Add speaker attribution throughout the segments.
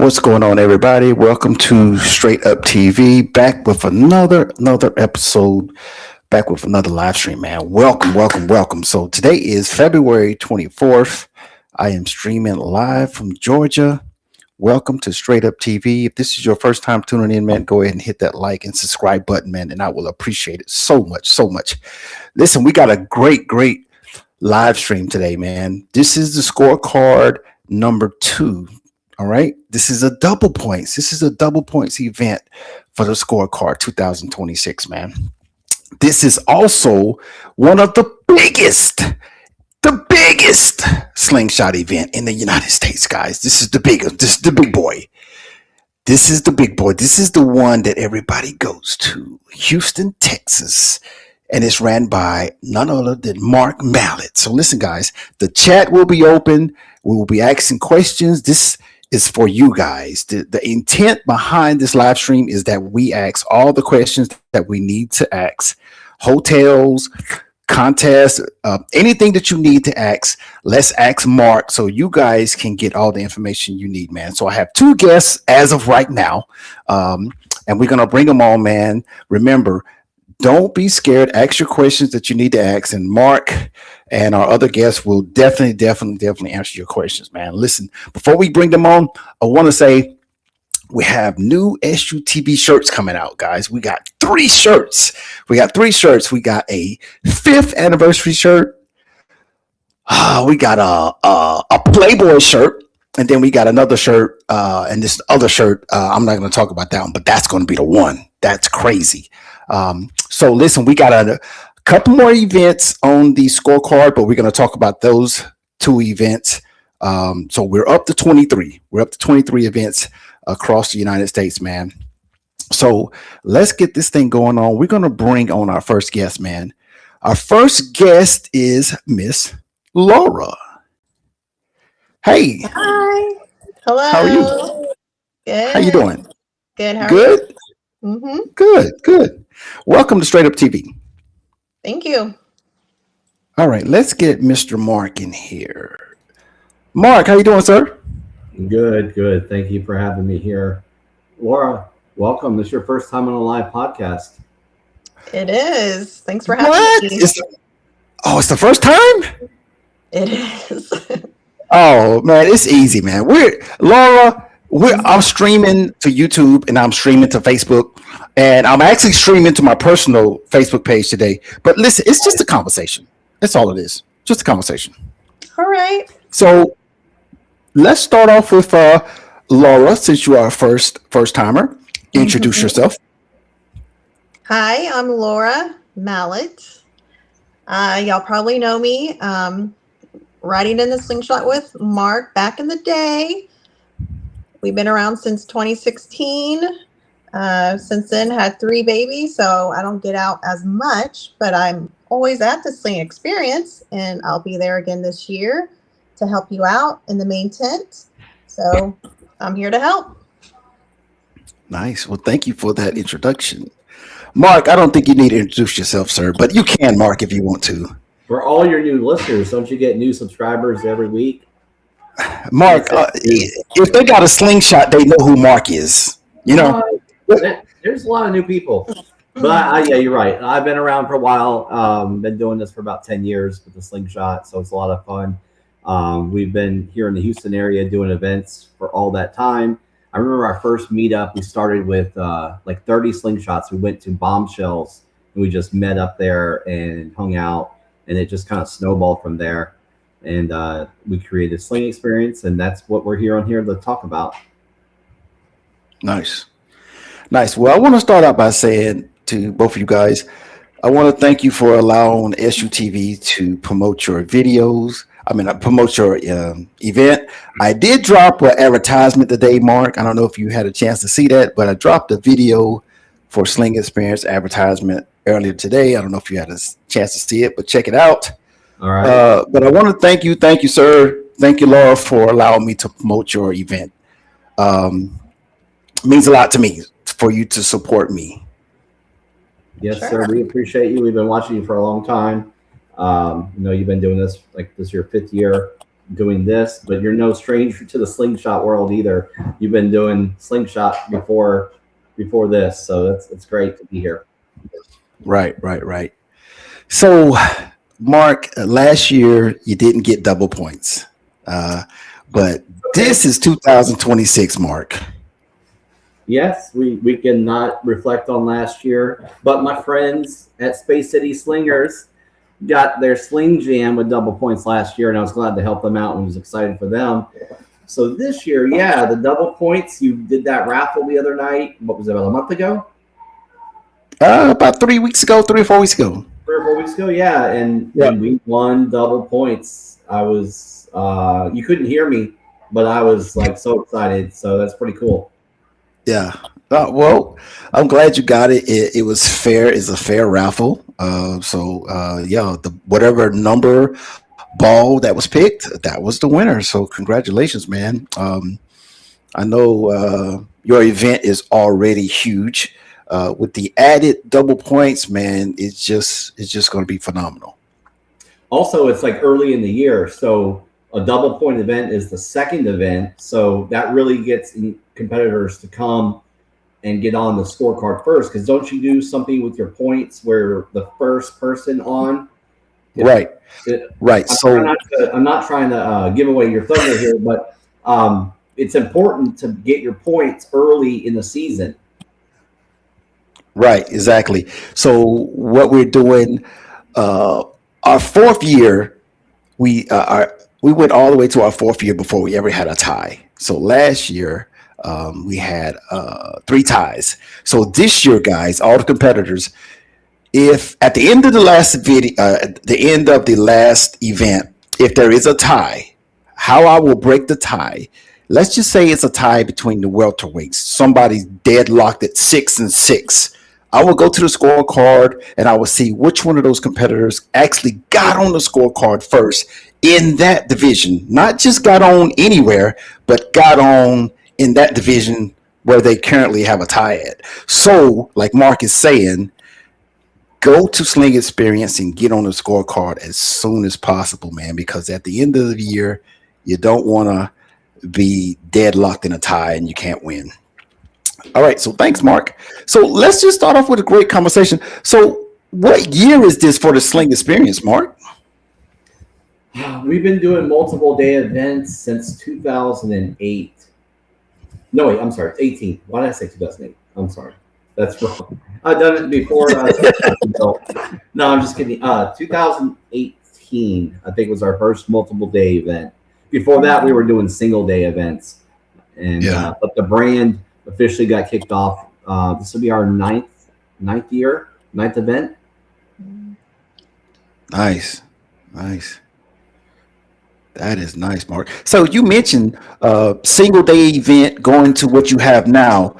Speaker 1: What's going on, everybody? Welcome to Straight Up TV. Back with another episode. Back with another live stream, man. Welcome. So today is February 24th. I am streaming live from Georgia. Welcome to Straight Up TV. If this is your first time tuning in, man, go ahead and hit that like and subscribe button, man, and I will appreciate it so much. Listen, we got a great live stream today, man. This is the scorecard number 2. All right. This is a double points. This is a double points event for the scorecard 2026, man. This is also one of the biggest slingshot event in the United States, guys. This is the biggest. This is the big boy. This is the big boy. This is the one that everybody goes to. Houston, Texas. And it's ran by none other than Mark Mallet. So listen, guys, the chat will be open. We will be asking questions. This is for you guys. The intent behind this live stream is that we ask all the questions that we need to ask. Hotels, contests, anything that you need to ask, let's ask Mark so you guys can get all the information you need, man. So I have 2 guests as of right now, and we're going to bring them on, man. Remember, don't be scared. Ask your questions that you need to ask, and Mark and our other guests will definitely answer your questions, man. Listen, before we bring them on, I want to say we have new SUTV shirts coming out, guys. We got 3 shirts. We got a 5th anniversary shirt. We got a Playboy shirt. And then we got another shirt, and this other shirt, I'm not going to talk about that one, but that's going to be the one. That's crazy. So listen, we got a couple more events on the scorecard, but we're going to talk about those 2 events. So we're up to 23. We're up to 23 events across the United States, man. So let's get this thing going on. We're going to bring on our first guest, man. Our first guest is Miss Laura. Hey.
Speaker 2: Hi. Hello.
Speaker 1: How are you?
Speaker 2: Good.
Speaker 1: How you doing?
Speaker 2: Good. How are
Speaker 1: Good?
Speaker 2: you? Mm-hmm.
Speaker 1: Good. Welcome to Straight Up TV.
Speaker 2: Thank you.
Speaker 1: All right, let's get Mr. Mark in here. Mark, how you doing, sir?
Speaker 3: Good. Thank you for having me here. Laura, welcome. This is your first time on a live podcast.
Speaker 2: It is. Thanks for having me.
Speaker 1: It's the first time?
Speaker 2: It is.
Speaker 1: Oh man, it's easy, man. I'm streaming to YouTube and I'm streaming to Facebook, and I'm actually streaming to my personal Facebook page today. But listen, it's just a conversation. That's all it is. Just a conversation.
Speaker 2: All right.
Speaker 1: So let's start off with Laura, since you are a first timer. Introduce yourself.
Speaker 2: Hi, I'm Laura Mallet. Y'all probably know me. Riding in the slingshot with Mark back in the day. We've been around since 2016. Since then, had 3 babies, so I don't get out as much, but I'm always at the Sling experience, and I'll be there again this year to help you out in the main tent. So I'm here to help.
Speaker 1: Nice. Well, thank you for that introduction. Mark, I don't think you need to introduce yourself, sir, but you can, Mark, if you want to.
Speaker 3: For all your new listeners, don't you get new subscribers every week?
Speaker 1: Mark, if they got a slingshot, they know who Mark is. You know,
Speaker 3: there's a lot of new people. But yeah, you're right. I've been around for a while. Been doing this for about 10 years with the slingshot, so it's a lot of fun. We've been here in the Houston area doing events for all that time. I remember our first meetup, we started with like 30 slingshots. We went to Bombshells, and we just met up there and hung out. And it just kind of snowballed from there. And we created Sling Experience, and that's what we're here to talk about.
Speaker 1: Nice. Well, I want to start out by saying to both of you guys, I want to thank you for allowing SUTV to promote your videos. Promote your event. I did drop an advertisement today, Mark. I don't know if you had a chance to see that, but I dropped a video for Sling Experience advertisement earlier today. I don't know if you had a chance to see it, but check it out.
Speaker 3: All right.
Speaker 1: But I want to thank you, sir. Thank you, Laura, for allowing me to promote your event. It means a lot to me for you to support me.
Speaker 3: Yes, sir. We appreciate you. We've been watching you for a long time. You've been doing this, like this is your 5th year. doing this, but you're no stranger to the slingshot world either. You've been doing slingshot before this, so it's great to be here.
Speaker 1: Right, right, right. So, Mark, last year you didn't get double points, uh, but
Speaker 3: Okay.
Speaker 1: this is 2026, Mark.
Speaker 3: Yes, we cannot reflect on last year, but my friends at Space City Slingers got their Sling Jam with double points last year, and I was glad to help them out and was excited for them. So this year, yeah, the double points, you did that raffle the other night. What was it, about a month ago?
Speaker 1: About 3 weeks ago, 3 or 4 weeks ago.
Speaker 3: 3 or 4 weeks ago? Yeah, and
Speaker 1: Yeah,
Speaker 3: we won double points. I was you couldn't hear me, but I was like so excited. So that's pretty cool.
Speaker 1: yeah. Well, I'm glad you got it. It was fair. It's a fair raffle. Yeah, the whatever number ball that was picked, that was the winner. So congratulations, man. I know your event is already huge. With the added double points, man, it's just going to be phenomenal.
Speaker 3: Also, it's like early in the year, so a double point event is the second event, so that really gets competitors to come and get on the scorecard first. Because don't you do something with your points where the first person on, if
Speaker 1: Right,
Speaker 3: it,
Speaker 1: right. So
Speaker 3: I'm not trying to give away your thunder here, but it's important to get your points early in the season.
Speaker 1: right, exactly. So what we're doing, uh, our fourth year, we went all the way to our fourth year before we ever had a tie. So last year we had three ties. So this year, guys, all the competitors, if at the end of the last video, at the end of the last event, if there is a tie, how I will break the tie. Let's just say it's a tie between the welterweights. Somebody's deadlocked at 6-6. I will go to the scorecard and I will see which one of those competitors actually got on the scorecard first in that division. Not just got on anywhere, but got on in that division where they currently have a tie at. So, like Mark is saying, go to Sling Experience and get on the scorecard as soon as possible, man, because at the end of the year, you don't want to be deadlocked in a tie and you can't win. All right, so thanks, Mark. So let's just start off with a great conversation. So, what year is this for the Sling Experience, Mark?
Speaker 3: We've been doing multiple day events since 2008. No, wait, I'm sorry, it's 18. Why did I say 2008? I'm sorry. That's wrong. I've done it before. No, I'm just kidding. 2018, I think, was our first multiple day event. Before that, we were doing single day events. And
Speaker 1: Yeah,
Speaker 3: but the brand officially got kicked off. This will be our ninth year, ninth event.
Speaker 1: nice, nice. That is nice, Mark. So you mentioned single day event going to what you have now.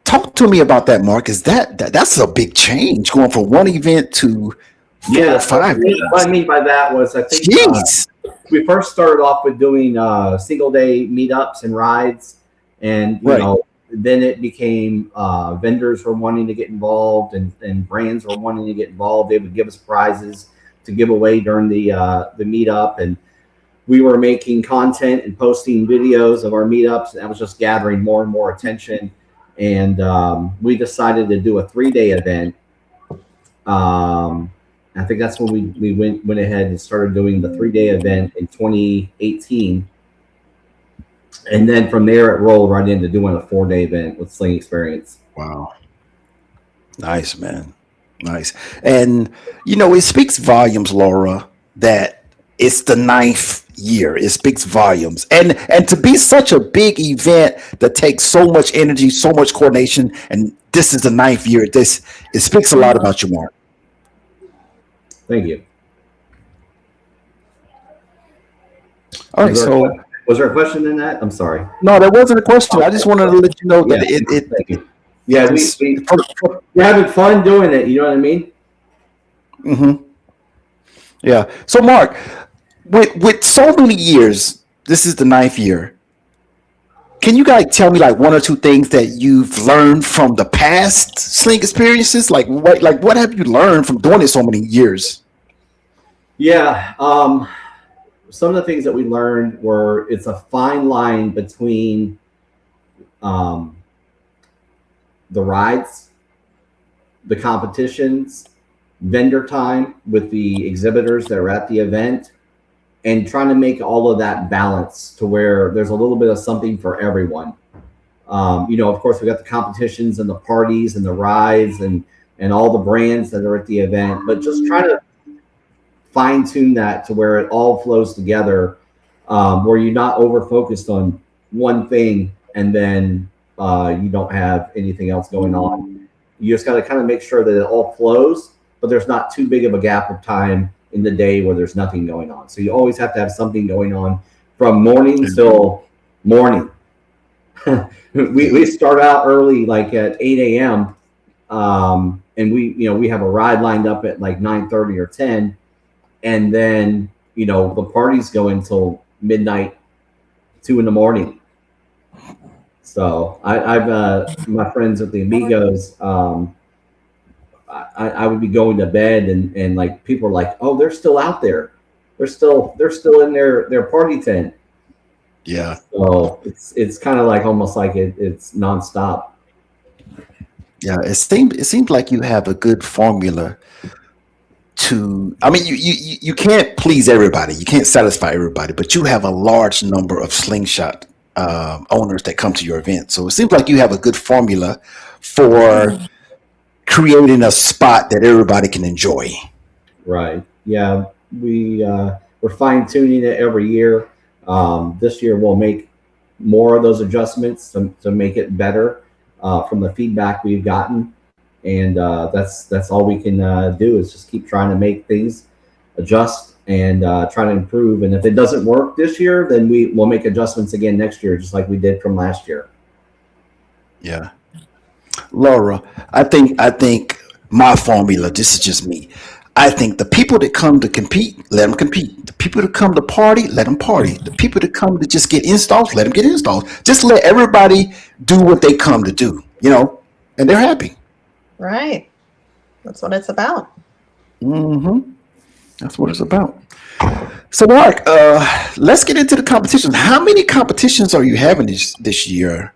Speaker 1: Talk to me about that, Mark. Is that's a big change going from one event to four
Speaker 3: Yeah,
Speaker 1: or
Speaker 3: so
Speaker 1: five
Speaker 3: what I
Speaker 1: days?
Speaker 3: mean by that was I think
Speaker 1: Jeez.
Speaker 3: we first started off with doing single day meetups and rides, and
Speaker 1: Right.
Speaker 3: then it became vendors were wanting to get involved, and brands were wanting to get involved. They would give us prizes to give away during the meetup, and we were making content and posting videos of our meetups, and that was just gathering more and more attention. And we decided to do a 3 day event. I think that's when we went ahead and started doing the 3 day event in 2018, and then from there it rolled right into doing a 4 day event with Sling Experience.
Speaker 1: Wow. Nice, man. Nice. And it speaks volumes, Laura, that it's the ninth year. It speaks volumes. And to be such a big event that takes so much energy, so much coordination, and this is the ninth year, this it speaks a lot about you, Mark.
Speaker 3: Thank you.
Speaker 1: All right, so
Speaker 3: Was there a question in that? I'm sorry.
Speaker 1: no, that wasn't a question. I just wanted to let you know that
Speaker 3: Yeah,
Speaker 1: it
Speaker 3: thank you. Yeah,
Speaker 1: it's
Speaker 3: we're having fun doing it. You know what I mean?
Speaker 1: mhm. Yeah. So Mark, with so many years, this is the ninth year. Can you guys tell me like one or two things that you've learned from the past Sling experiences? Like what have you learned from doing it so many years?
Speaker 3: Yeah. some of the things that we learned were it's a fine line between um, the rides, the competitions, vendor time with the exhibitors that are at the event, and trying to make all of that balance to where there's a little bit of something for everyone. Of course, we got the competitions and the parties and the rides and all the brands that are at the event, but just try to fine tune that to where it all flows together, where you're not over focused on one thing and then you don't have anything else going on. You just got to kind of make sure that it all flows, but there's not too big of a gap of time in the day where there's nothing going on. So you always have to have something going on from morning till morning. we start out early, like at 8 a.m. And we have a ride lined up at like 9:30 or 10, and then the parties go until midnight, 2 in the morning. So I've my friends at the Amigos. I would be going to bed and like people are like, oh, they're still out there. They're still in their party tent.
Speaker 1: Yeah.
Speaker 3: So it's kind of like almost like it's nonstop.
Speaker 1: Yeah. It seems like you have a good formula to. I mean, you can't please everybody. You can't satisfy everybody, but you have a large number of slingshot owners that come to your event. So it seems like you have a good formula for creating a spot that everybody can enjoy.
Speaker 3: Right. Yeah. We're fine tuning it every year. This year we'll make more of those adjustments to make it better from the feedback we've gotten, and that's all we can do is just keep trying to make things adjust and try to improve. And if it doesn't work this year, then we'll make adjustments again next year, just like we did from last year.
Speaker 1: Yeah. Laura, I think my formula, this is just me. I think the people that come to compete, let them compete. The people that come to party, let them party. The people that come to just get installs, let them get installs. Just let everybody do what they come to do, and they're happy.
Speaker 2: Right. That's what it's about.
Speaker 1: Mm-hmm. That's what it's about. So, Mark, let's get into the competitions. How many competitions are you having this year?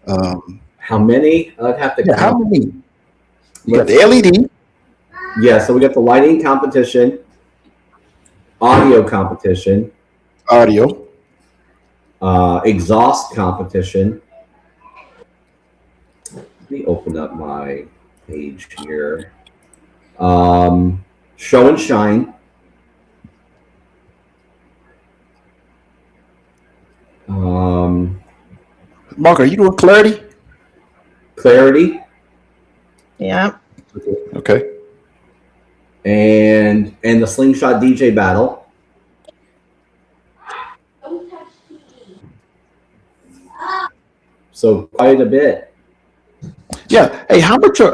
Speaker 3: How many? I'd have to count.
Speaker 1: How many? You got the LED.
Speaker 3: Yeah, so we got the lighting competition, audio competition, exhaust competition. Let me open up my page here. Show and shine.
Speaker 1: Mark, are you doing clarity?
Speaker 3: Clarity.
Speaker 2: Yeah.
Speaker 1: Okay.
Speaker 3: And the slingshot DJ battle. So quite a bit.
Speaker 1: Yeah. Hey, how much are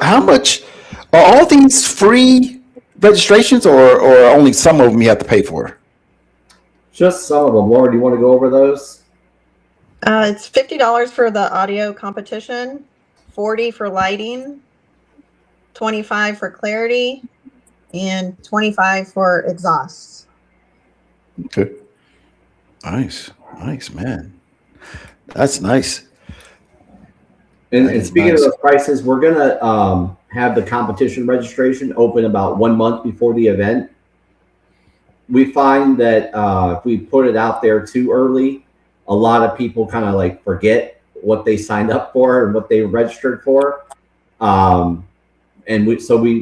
Speaker 1: all these free registrations, or only some of them you have to pay for?
Speaker 3: Just some of them. Laura, do you want to go over those?
Speaker 2: It's $50 for the audio competition, $40 for lighting, $25 for clarity, and $25 for exhausts.
Speaker 1: Okay. Nice, man. That's nice.
Speaker 3: And speaking of those prices, we're gonna have the competition registration open about 1 month before the event. We find that if we put it out there too early, a lot of people kind of like forget what they signed up for and what they registered for. And we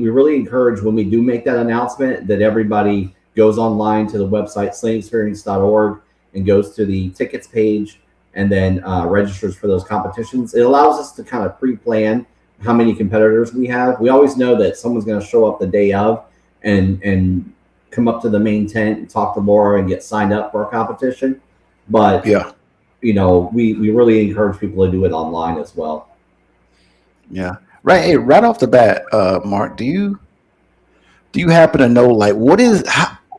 Speaker 3: really encourage when we do make that announcement that everybody goes online to the website slingexperience.org and goes to the tickets page and then registers for those competitions. It allows us to kind of pre-plan how many competitors we have. We always know that someone's going to show up the day of and come up to the main tent and talk to Laura and get signed up for a competition. But
Speaker 1: yeah,
Speaker 3: we really encourage people to do it online as well.
Speaker 1: Yeah. Right. Hey, right off the bat, Mark, do you happen to know like what is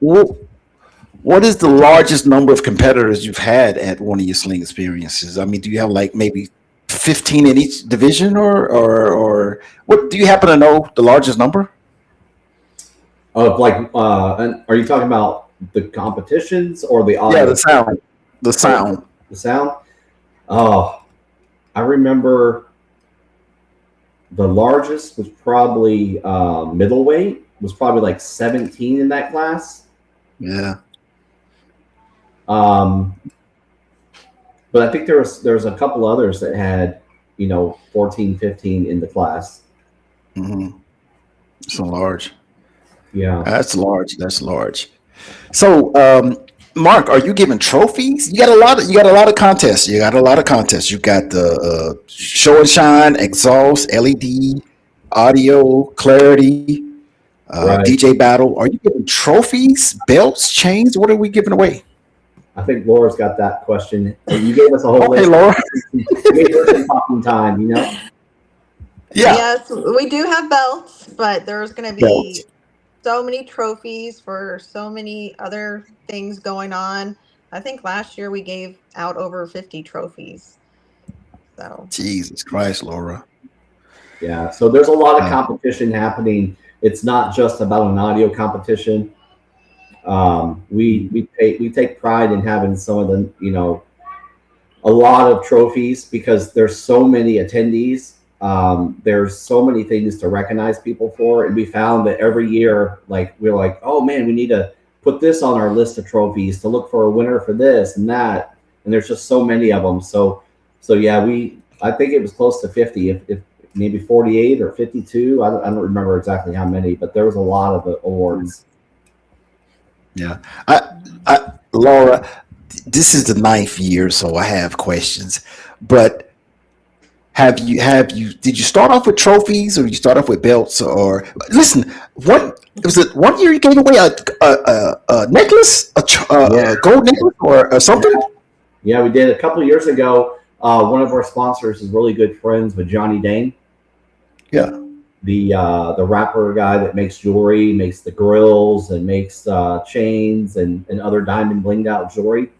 Speaker 1: the largest number of competitors you've had at one of your Sling experiences? I mean, do you have like maybe 15 in each division, or what? Do you happen to know the largest number?
Speaker 3: Of like, are you talking about the competitions or the
Speaker 1: Yeah,
Speaker 3: audio?
Speaker 1: the sound. The
Speaker 3: Oh,
Speaker 1: sound.
Speaker 3: the sound. Oh, I remember the largest was probably middleweight. Was probably like 17 in that class.
Speaker 1: Yeah.
Speaker 3: Um, but I think there was a couple others that had 14, 15 in the class.
Speaker 1: Mm-hmm. It's a large.
Speaker 3: Yeah.
Speaker 1: That's large. That's large. So, Mark, are you giving trophies? You got a lot of contests. You got a lot of contests. You got the show and shine, exhaust, LED, audio, clarity,
Speaker 3: Right.
Speaker 1: DJ battle. Are you giving trophies, belts, chains? What are we giving away?
Speaker 3: I think Laura's got that question. You gave us a whole
Speaker 1: Okay,
Speaker 3: list.
Speaker 1: Laura.
Speaker 3: You gave her some talking time.
Speaker 1: Yeah,
Speaker 2: Yes, we do have belts, but there's going to
Speaker 1: belts.
Speaker 2: be so many trophies for so many other things going on. I think last year we gave out over 50 trophies. So,
Speaker 1: Jesus Christ, Laura.
Speaker 3: Yeah. So there's a lot of
Speaker 1: Uh,
Speaker 3: competition happening. It's not just about an audio competition. We take pride in having some of the a lot of trophies because there's so many attendees. There's so many things to recognize people for, and we found that every year, like we're like, oh man, we need to put this on our list of trophies to look for a winner for this and that, and there's just so many of them. So yeah, I think it was close to 50, if maybe 48 or 52. I don't remember exactly how many, but there was a lot of awards.
Speaker 1: yeah. Laura, this is the ninth year, so I have questions. But did you start off with trophies or you start off with belts or listen, was it one year you gave away a necklace,
Speaker 3: Yeah,
Speaker 1: a gold necklace or something?
Speaker 3: yeah, we did a couple of years ago. One of our sponsors is really good friends with Johnny Dane,
Speaker 1: Yeah.
Speaker 3: the rapper guy that makes jewelry, makes the grills, and makes chains and other diamond blinged out jewelry.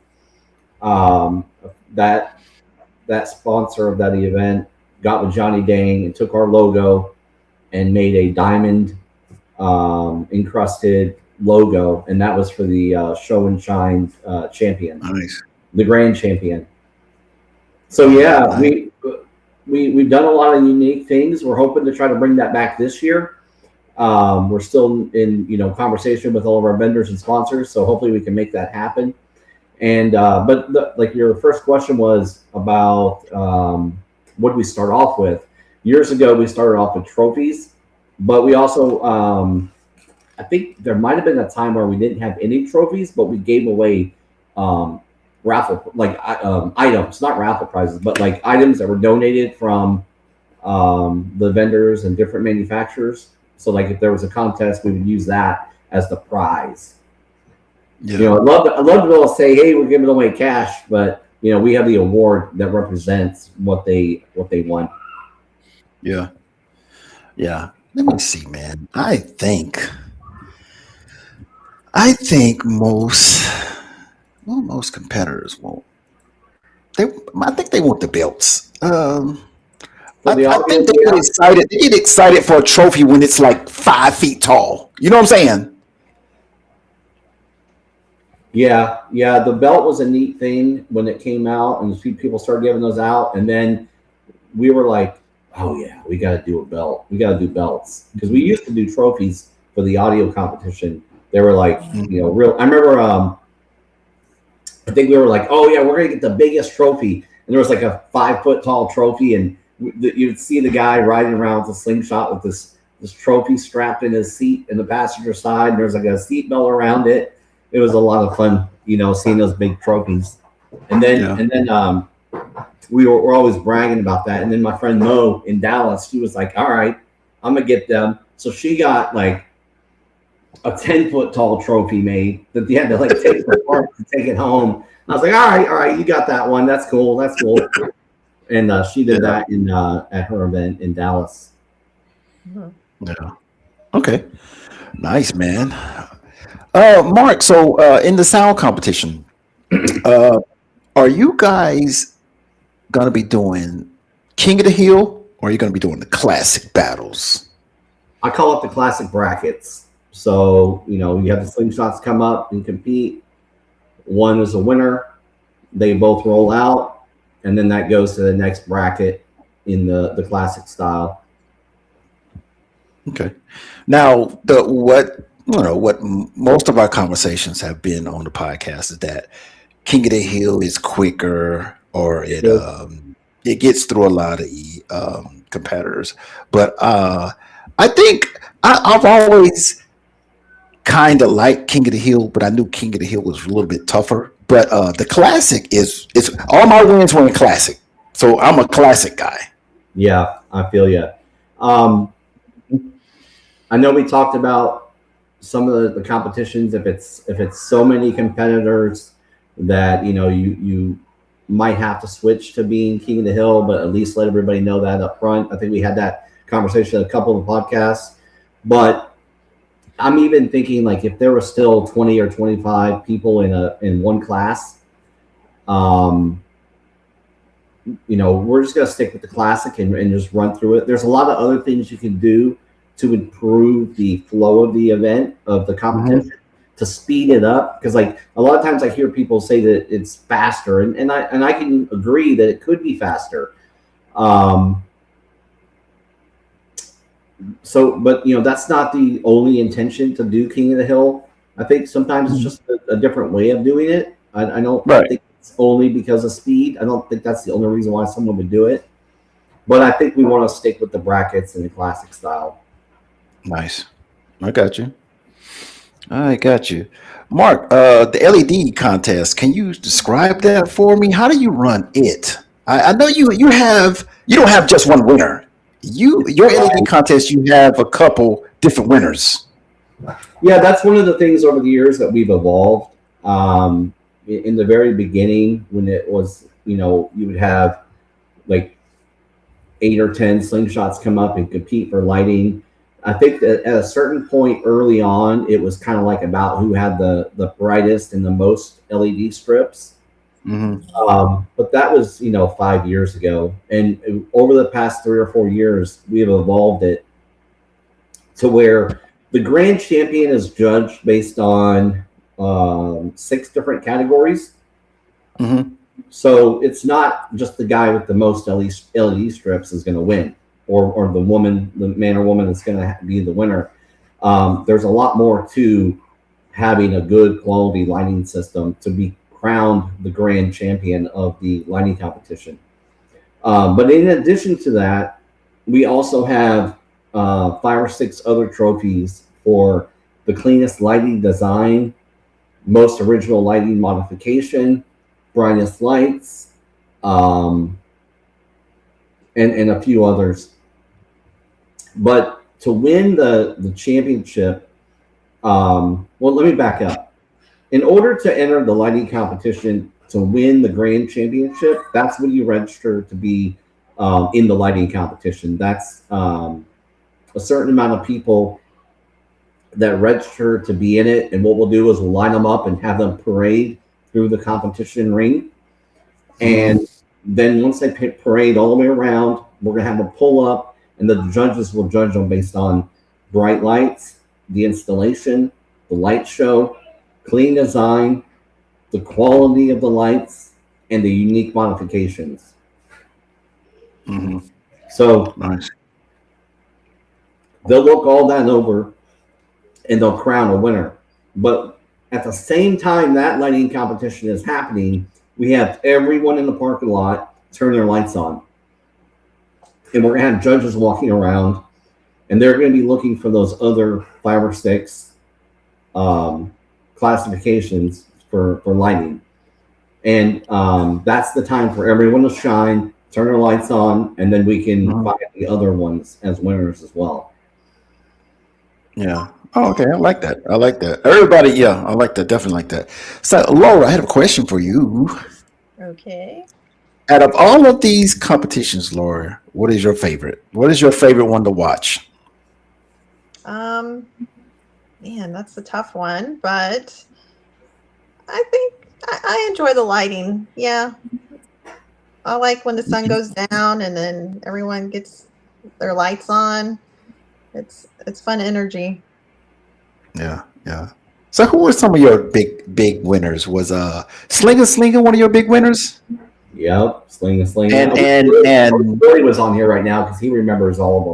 Speaker 3: Um, that that sponsor of that event got with Johnny Dang and took our logo and made a diamond encrusted logo, and that was for the show and shine champion,
Speaker 1: Nice.
Speaker 3: the grand champion. So
Speaker 1: Oh,
Speaker 3: yeah,
Speaker 1: nice.
Speaker 3: we've done a lot of unique things. We're hoping to try to bring that back this year. We're still in conversation with all of our vendors and sponsors, so hopefully we can make that happen. And like your first question was about what did we start off with? Years ago, we started off with trophies, but we also I think there might have been a time where we didn't have any trophies, but we gave away um, raffle items, not raffle prizes, but like items that were donated from the vendors and different manufacturers. So like if there was a contest, we would use that as the prize.
Speaker 1: Yeah.
Speaker 3: I'd love to be able to say, hey, we're giving away cash, but we have the award that represents what they won.
Speaker 1: Yeah. Yeah. Let me see, man. I think most competitors won't. They, I think they want the belts.
Speaker 3: For the
Speaker 1: I think
Speaker 3: audience,
Speaker 1: they get
Speaker 3: yeah,
Speaker 1: excited. They get excited for a trophy when it's like 5 feet tall. You know what I'm saying?
Speaker 3: yeah. The belt was a neat thing when it came out, and people started giving those out, and then we were like, oh yeah, we got to do a belt. We got to do belts because we used to do trophies for the audio competition. They were like,
Speaker 1: Mhm.
Speaker 3: real. I remember, I think we were like, oh yeah, we're gonna get the biggest trophy, and there was like a 5 foot tall trophy, and you'd see the guy riding around with a slingshot with this trophy strapped in his seat in the passenger side. And there's like a seat belt around it. It was a lot of fun, seeing those big trophies. And then
Speaker 1: Yeah.
Speaker 3: and then we're always bragging about that. And then my friend Mo in Dallas, she was like, all right, I'm gonna get them. So she got like a 10 foot tall trophy made that they had to like take apart to take it home. I was like, all right, you got that one. That's cool. That's cool. And she did
Speaker 1: Yeah.
Speaker 3: that in at her event in Dallas.
Speaker 2: mhm.
Speaker 1: Yeah. Okay. Nice, man. Mark. So in the sound competition, uh, are you guys gonna be doing King of the Hill, or are you gonna be doing the classic battles?
Speaker 3: I call it the classic brackets. So, you have the slingshots come up and compete. One is a winner. They both roll out, and then that goes to the next bracket in the classic style.
Speaker 1: Okay. Now, the what what most of our conversations have been on the podcast is that King of the Hill is quicker, or it gets through a lot of competitors. But I think I've always kind of liked King of the Hill, but I knew King of the Hill was a little bit tougher. But the classic is all my wins were in classic, so I'm a classic guy.
Speaker 3: Yeah, I feel you. Um, I know we talked about some of the competitions. If it's so many competitors that you might have to switch to being king of the hill, but at least let everybody know that up front. I think we had that conversation in a couple of podcasts, but I'm even thinking like if there were still 20 or 25 people in one class, um, we're just gonna stick with the classic and just run through it. There's a lot of other things you can do to improve the flow of the event of the
Speaker 1: Mm-hmm.
Speaker 3: competition to speed it up because like a lot of times I hear people say that it's faster and I can agree that it could be faster. Um, so but that's not the only intention to do King of the Hill. I think sometimes it's just a different way of doing it. I don't
Speaker 1: Right.
Speaker 3: think it's only because of speed. I don't think that's the only reason why someone would do it. But I think we want to stick with the brackets and the classic style.
Speaker 1: Nice. I got you. I got you. Mark, the LED contest, can you describe that for me? How do you run it? I know you don't have just one winner. Your LED contest, you have a couple different winners.
Speaker 3: Yeah, that's one of the things over the years that we've evolved. In the very beginning, when it was, you would have like 8 or 10 slingshots come up and compete for lighting. I think that at a certain point early on, it was kind of like about who had the brightest and the most LED strips.
Speaker 1: Hmm.
Speaker 3: But that was 5 years ago, and over the past 3 or 4 years, we have evolved it to where the grand champion is judged based on 6 different categories.
Speaker 1: Hmm.
Speaker 3: So it's not just the guy with the most LED strips is going to win, or the man or woman that's going to be the winner. There's a lot more to having a good quality lighting system to be crowned the grand champion of the lighting competition. But in addition to that, we also have 5 or 6 other trophies for the cleanest lighting design, most original lighting modification, brightest lights, um, and a few others. But to win the championship, well, let me back up. In order to enter the lighting competition to win the grand championship, that's when you register to be in the lighting competition. That's a certain amount of people that register to be in it. And what we'll do is we'll line them up and have them parade through the competition ring.
Speaker 1: Hmm.
Speaker 3: And then once they parade all the way around, we're going to have them pull up, and the judges will judge them based on bright lights, the installation, the light show, clean design, the quality of the lights, and the unique modifications.
Speaker 1: Hmm.
Speaker 3: So
Speaker 1: Nice.
Speaker 3: they'll look all that over and they'll crown a winner. But at the same time that lighting competition is happening, we have everyone in the parking lot turn their lights on. And we're going to have judges walking around, and they're going to be looking for those other 5 or 6 um, classifications for lighting. And that's the time for everyone to shine, turn their lights on, and then we can
Speaker 1: Hmm.
Speaker 3: find the other ones as winners as well.
Speaker 1: Yeah. Oh, okay. I like that. I like that. Everybody, yeah, I like that. Definitely like that. So, Laura, I had a question for you.
Speaker 2: Okay.
Speaker 1: Out of all of these competitions, Laura, what is your favorite? What is your favorite one to watch?
Speaker 2: Um, Man, that's a tough one, but I think I enjoy the lighting. Yeah, I like when the sun goes down and then everyone gets their lights on. It's fun energy.
Speaker 1: Yeah, yeah. So who were some of your big winners? Was Slinger one of your big winners?
Speaker 3: Yep, Sling and Sling.
Speaker 1: And
Speaker 3: I wish
Speaker 1: and and
Speaker 3: Billy was on here right now because he remembers all of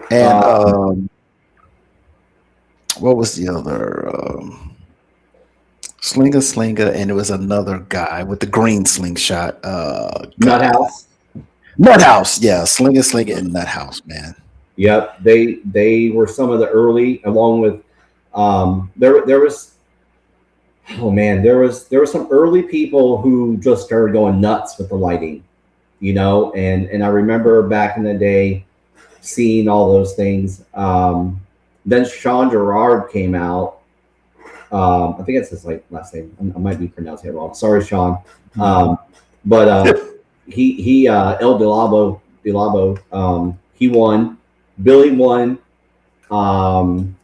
Speaker 3: them.
Speaker 1: and
Speaker 3: Uh,
Speaker 1: what was the other Slinger, and it was another guy with the green slingshot.
Speaker 3: Nut
Speaker 1: God,
Speaker 3: House.
Speaker 1: Nut House. Yeah, Slinger, and Nut House, man.
Speaker 3: Yep, they were some of the early, along with there was, oh man, there was some early people who just started going nuts with the lighting, and I remember back in the day seeing all those things. Then Sean Gerard came out. I think it's his like last name. I might be pronouncing it wrong. Sorry, Sean. Um, but he El Delabo, he won. Billy won. Um,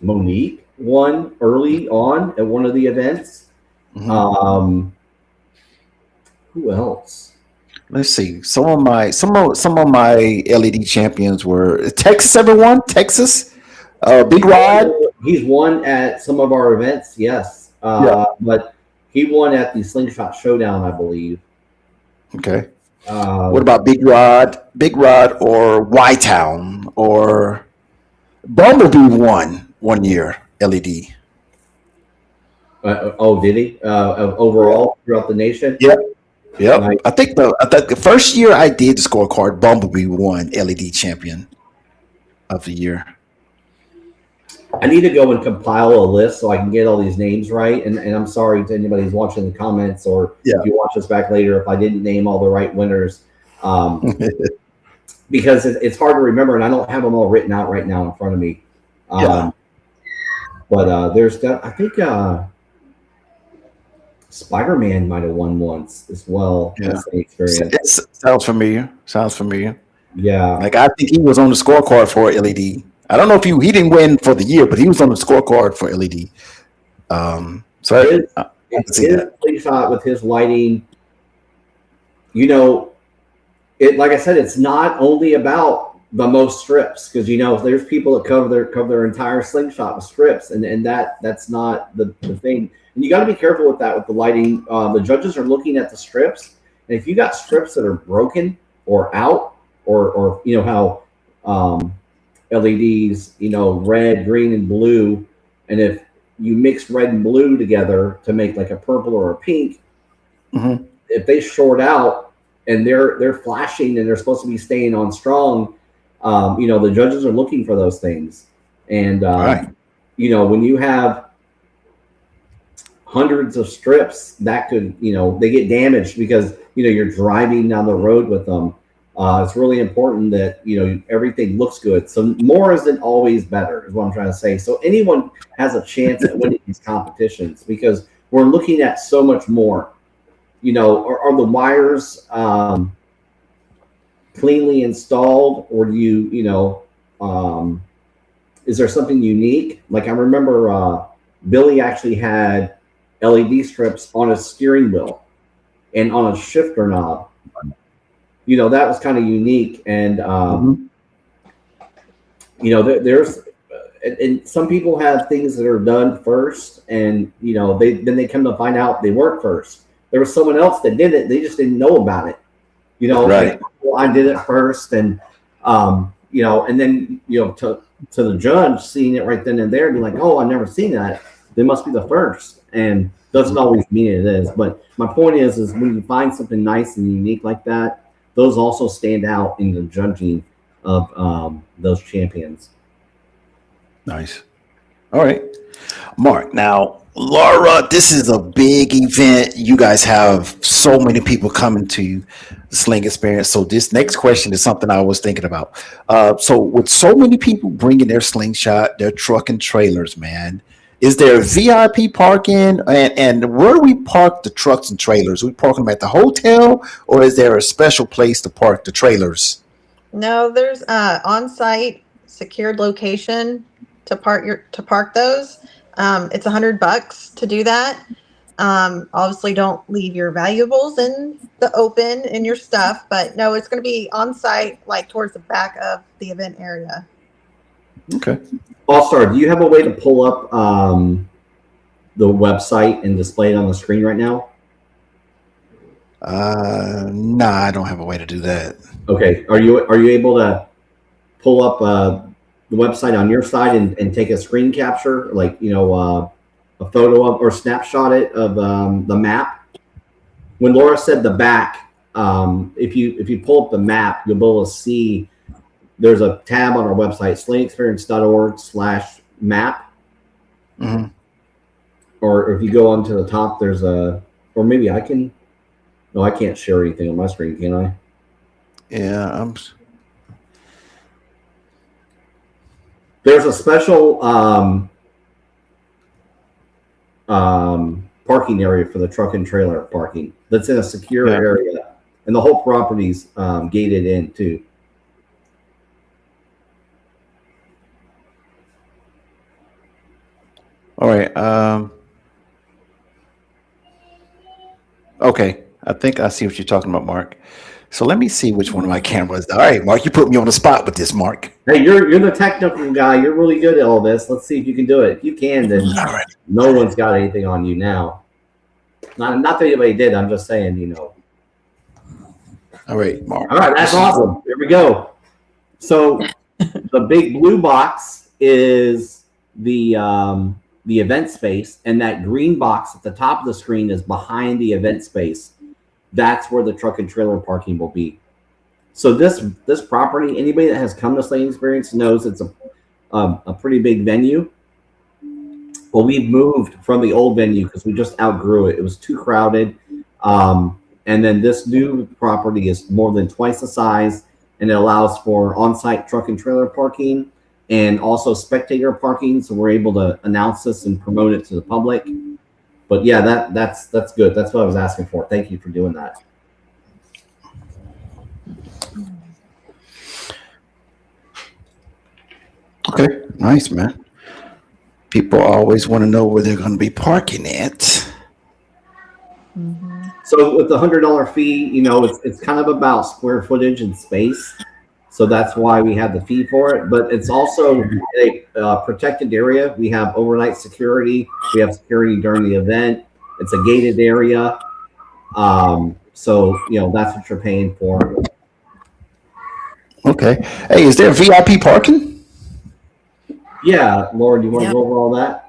Speaker 3: Monique won early on at one of the events.
Speaker 1: Mhm.
Speaker 3: Who else?
Speaker 1: Let's see. Some of my LED champions were Texas. Everyone, Texas. Big Rod.
Speaker 3: He's won at some of our events, yes.
Speaker 1: Yeah.
Speaker 3: But he won at the Slingshot Showdown, I believe.
Speaker 1: Okay. What
Speaker 3: Um,
Speaker 1: about Big Rod? Big Rod or Y Town or Bumblebee won one year LED.
Speaker 3: oh, did he? Overall throughout the nation?
Speaker 1: Yep. Yep.
Speaker 3: Nice.
Speaker 1: I think the first year I did the scorecard, Bumblebee won LED champion of the year.
Speaker 3: I need to go and compile a list so I can get all these names right. And I'm sorry to anybody who's watching the comments, or
Speaker 1: Yeah.
Speaker 3: if you watch us back later, if I didn't name all the right winners, because it's hard to remember, and I don't have them all written out right now in front of me.
Speaker 1: Yeah.
Speaker 3: But there's that. I think Spider-Man might have won once as well.
Speaker 1: Yeah.
Speaker 3: That's the experience.
Speaker 1: Sounds familiar. Sounds familiar.
Speaker 3: Yeah.
Speaker 1: Like I think he was on the scorecard for LED. I don't know if he didn't win for the year, but he was on the scorecard for LED. So
Speaker 3: His,
Speaker 1: I can see
Speaker 3: his
Speaker 1: that.
Speaker 3: play shot with his lighting, you know, it like I said, it's not only about the most strips, because there's people that cover their entire slingshot with strips, and that's not the thing. And you got to be careful with that with the lighting. The judges are looking at the strips, and if you got strips that are broken or out, or how LEDs, red, green, and blue, and if you mix red and blue together to make like a purple or a pink,
Speaker 1: Hmm.
Speaker 3: if they short out and they're flashing and they're supposed to be staying on strong, the judges are looking for those things. And
Speaker 1: Right.
Speaker 3: when you have hundreds of strips, that could, they get damaged because you're driving down the road with them. It's really important that everything looks good. So more isn't always better, is what I'm trying to say. So anyone has a chance at winning these competitions because we're looking at so much more. Are the wires cleanly installed, or do is there something unique? Like I remember Billy actually had LED strips on a steering wheel and on a shifter knob. That was kind of unique. And there's and some people have things that are done first, and they come to find out they weren't first. There was someone else that did it. They just didn't know about it.
Speaker 1: Right.
Speaker 3: Like, well, I did it first, and and then to the judge seeing it right then and there, be like, oh, I've never seen that. They must be the first, and doesn't always mean it is. But my point is when you find something nice and unique like that, those also stand out in the judging of those champions.
Speaker 1: Nice. All right. Mark, now, Laura, this is a big event. You guys have so many people coming to the Sling Experience. So this next question is something I was thinking about. So with so many people bringing their slingshot, their truck and trailers, man, is there VIP parking? And where do we park the trucks and trailers? We park them at the hotel, or is there a special place to park the trailers?
Speaker 2: No, there's on-site secured location to park those. It's $100 to do that. Obviously, don't leave your valuables in the open in your stuff, but no, it's going to be on site, like towards the back of the event area.
Speaker 1: Okay.
Speaker 3: All-Star, do you have a way to pull up the website and display it on the screen right now?
Speaker 1: Nah, I don't have a way to do that.
Speaker 3: Okay. Are you able to pull up the website on your side and take a screen capture, like a photo of or snapshot it of the map? When Laura said the back, if you pull up the map, you'll be able to see there's a tab on our website, slingexperience.org/map.
Speaker 1: Mm-hmm.
Speaker 3: Or if you go onto the top, there's or maybe I can. No, I can't share anything on my screen, can I?
Speaker 1: Yeah,
Speaker 3: There's a special parking area for the truck and trailer parking that's in a secure area, and the whole property's gated in too.
Speaker 1: all right. Okay, I think I see what you're talking about, Mark. So let me see which one of my cameras. All right, Mark, you put me on the spot with this, Mark.
Speaker 3: Hey, you're the technical guy. You're really good at all this. Let's see if you can do it. If you can, then
Speaker 1: All right.
Speaker 3: no one's got anything on you now. Not that anybody did. I'm just saying,
Speaker 1: All right, Mark.
Speaker 3: All right, that's awesome. Here we go. So the big blue box is the event space, and that green box at the top of the screen is behind the event space. That's where the truck and trailer parking will be. So this property, anybody that has come to Sling Experience knows it's a pretty big venue. Well, we've moved from the old venue because we just outgrew it. It was too crowded. And then this new property is more than twice the size, and it allows for on-site truck and trailer parking and also spectator parking. So we're able to announce this and promote it to the public. But yeah, that's good. That's what I was asking for. Thank you for doing that.
Speaker 1: Okay, nice, man. People always want to know where they're going to be parking at.
Speaker 2: Mm-hmm.
Speaker 3: So with the $100 fee, it's kind of about square footage and space. So that's why we have the fee for it. But it's also a protected area. We have overnight security. We have security during the event. It's a gated area. So that's what you're paying for.
Speaker 1: Okay. Hey, is there VIP parking?
Speaker 3: Yeah, Laura, do you want to go over all that?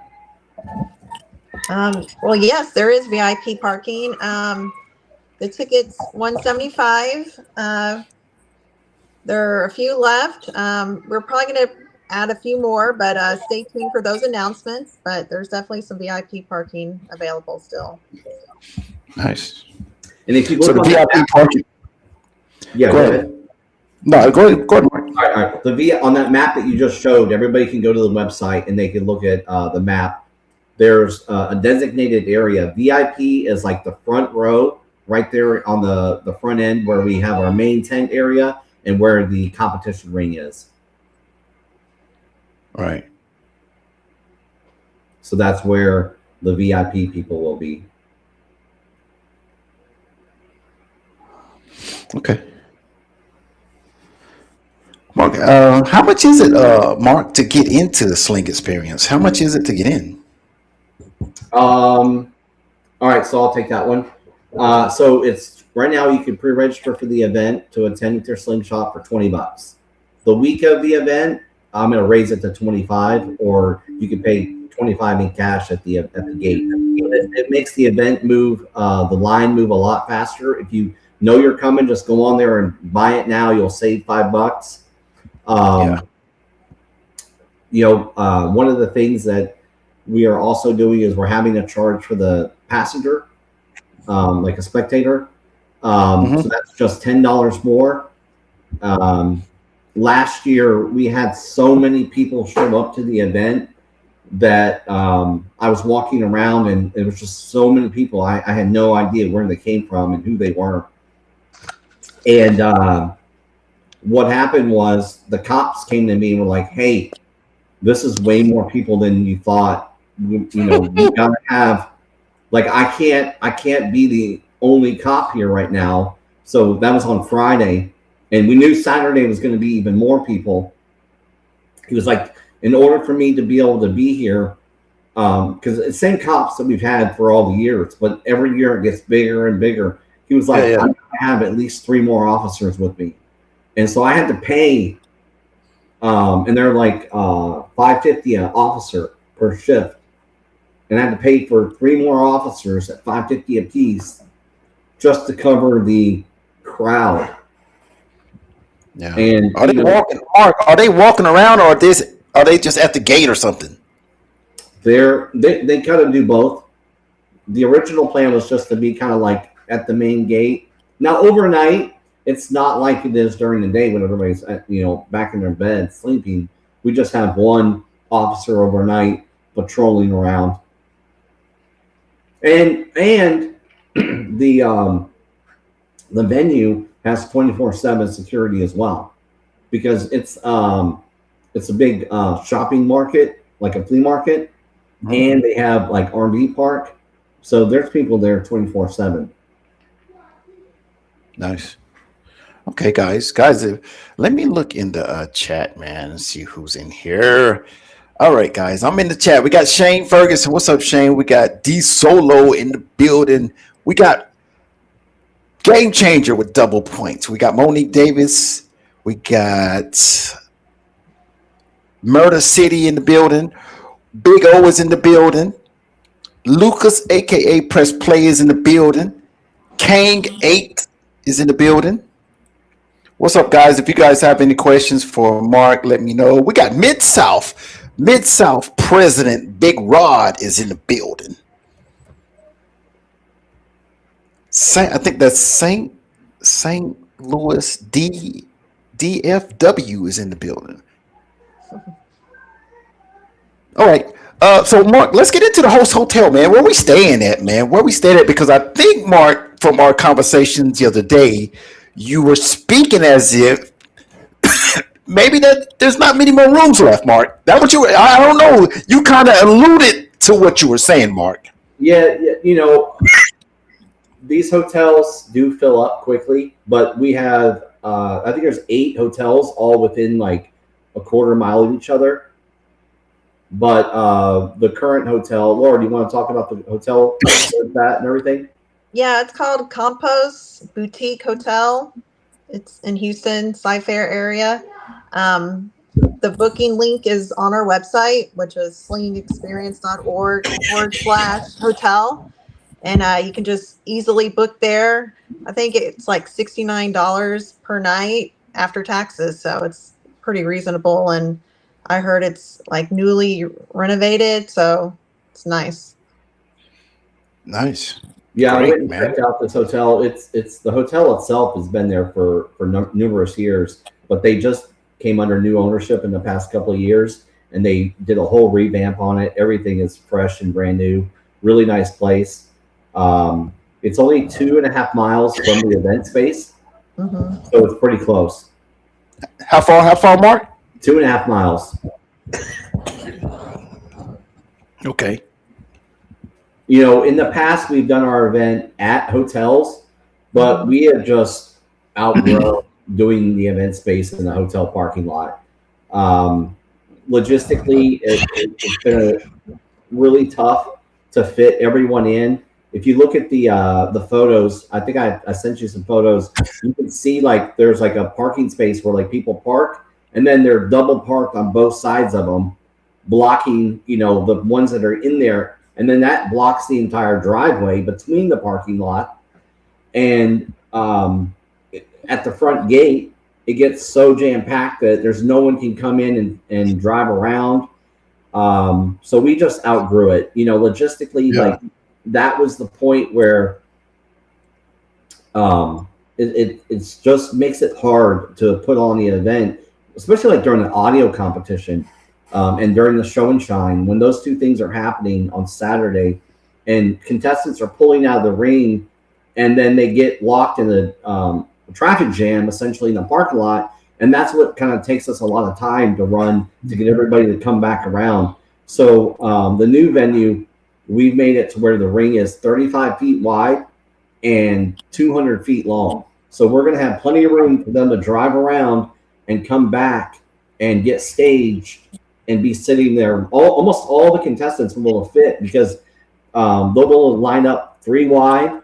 Speaker 2: Well, yes, there is VIP parking. The ticket's $175. There are a few left. We're probably going to add a few more, but stay tuned for those announcements. But there's definitely some VIP parking available still.
Speaker 1: Nice.
Speaker 3: And if you
Speaker 1: So
Speaker 3: look
Speaker 1: the VIP parking.
Speaker 3: Yeah, go ahead.
Speaker 1: No, go ahead, Mark.
Speaker 3: All right. On that map that you just showed, everybody can go to the website and they can look at the map. There's a designated area. VIP is like the front row right there on the front end where we have our main tent area and where the competition ring is.
Speaker 1: Right.
Speaker 3: So that's where the VIP people will be.
Speaker 1: Okay. Mark, how much is it, Mark, to get into the Sling Experience? How much is it to get in?
Speaker 3: All right, so I'll take that one. So it's right now you can pre-register for the event to attend with your slingshot for $20. The week of the event, I'm going to raise it to $25, or you can pay $25 in cash at the gate. It makes the event move, the line move a lot faster. If you know you're coming, just go on there and buy it now. You'll save $5. One of the things that we are also doing is we're having a charge for the passenger, like a spectator. So that's just $10 more. Last year, we had so many people show up to the event that I was walking around and it was just so many people. I had no idea where they came from and who they were. And what happened was the cops came to me and were like, "Hey, this is way more people than you thought. We gotta have, like, I can't be the only cop here right now." So that was on Friday, and we knew Saturday was going to be even more people. He was like, in order for me to be able to be here, because it's the same cops that we've had for all the years, but every year it gets bigger and bigger. He was like,
Speaker 1: Yeah.
Speaker 3: I'm going to have at least 3 more officers with me. And so I had to pay, and they're like $5.50 an officer per shift. And I had to pay for 3 more officers at $5.50 a piece just to cover the crowd.
Speaker 1: Yeah.
Speaker 3: And
Speaker 1: Are they walking? Are they walking around, or are they just at the gate or something?
Speaker 3: they kind of do both. The original plan was just to be kind of like at the main gate. Now overnight, it's not like it is during the day when everybody's back in their bed sleeping. We just have one officer overnight patrolling around, and the the venue has 24/7 security as well, because it's a big shopping market, like a flea market, and they have like R&B park, so there's people there 24/7.
Speaker 1: Nice. Okay, guys, let me look in the chat, man, and see who's in here. All right, guys, I'm in the chat. We got Shane Ferguson. What's up, Shane? We got D Solo in the building. We got Game Changer with double points. We got Monique Davis. We got Murder City in the building. Big O is in the building. Lucas, aka Press Play, is in the building. Kang 8 is in the building. What's up, guys? If you guys have any questions for Mark, let me know. We got Mid South. Mid South President Big Rod is in the building. I think that's St. Louis DFW is in the building. All right. So Mark, let's get into the host hotel, man. Where we staying at, man? Where we staying at? Because I think, Mark, from our conversations the other day, you were speaking as if maybe that there's not many more rooms left, Mark. That what you? I don't know. You kind of alluded to what you were saying, Mark.
Speaker 3: Yeah, these hotels do fill up quickly, but we have I think there's 8 hotels all within like a quarter mile of each other. But the current hotel, Laura, do you want to talk about the hotel, that and everything?
Speaker 2: Yeah, it's called Compost Boutique Hotel. It's in Houston, Cy-Fair area. The booking link is on our website, which is slingexperience.org/hotel. And you can just easily book there. I think it's like $69 per night after taxes. So it's pretty reasonable. And I heard it's like newly renovated. So it's nice.
Speaker 1: Nice.
Speaker 3: Yeah,
Speaker 1: Great,
Speaker 3: I went and
Speaker 1: man.
Speaker 3: checked out this hotel. It's the hotel itself has been there for numerous years, but they just came under new ownership in the past couple of years, and they did a whole revamp on it. Everything is fresh and brand new. Really nice place. It's only 2.5 miles from the event space, so it's pretty close.
Speaker 1: How far, Mark?
Speaker 3: 2.5 miles.
Speaker 1: Okay.
Speaker 3: In the past, we've done our event at hotels, but we have just outgrown doing the event space in the hotel parking lot. Logistically, it's been really tough to fit everyone in. If you look at the photos, I think I sent you some photos. You can see like there's like a parking space where like people park, and then they're double parked on both sides of them, blocking the ones that are in there. And then that blocks the entire driveway between the parking lot. And at the front gate, it gets so jam-packed that there's no one can come in and drive around. So we just outgrew it. Logistically, like that was the point where it just makes it hard to put on the event, especially like during the audio competition. And during the show and shine, when those two things are happening on Saturday, and contestants are pulling out of the ring, and then they get locked in a traffic jam, essentially in the parking lot, and that's what kind of takes us a lot of time to run to get everybody to come back around. So the new venue, we've made it to where the ring is 35 feet wide and 200 feet long. So we're going to have plenty of room for them to drive around and come back and get staged and be sitting there. Almost all the contestants will fit because they'll line up 3 wide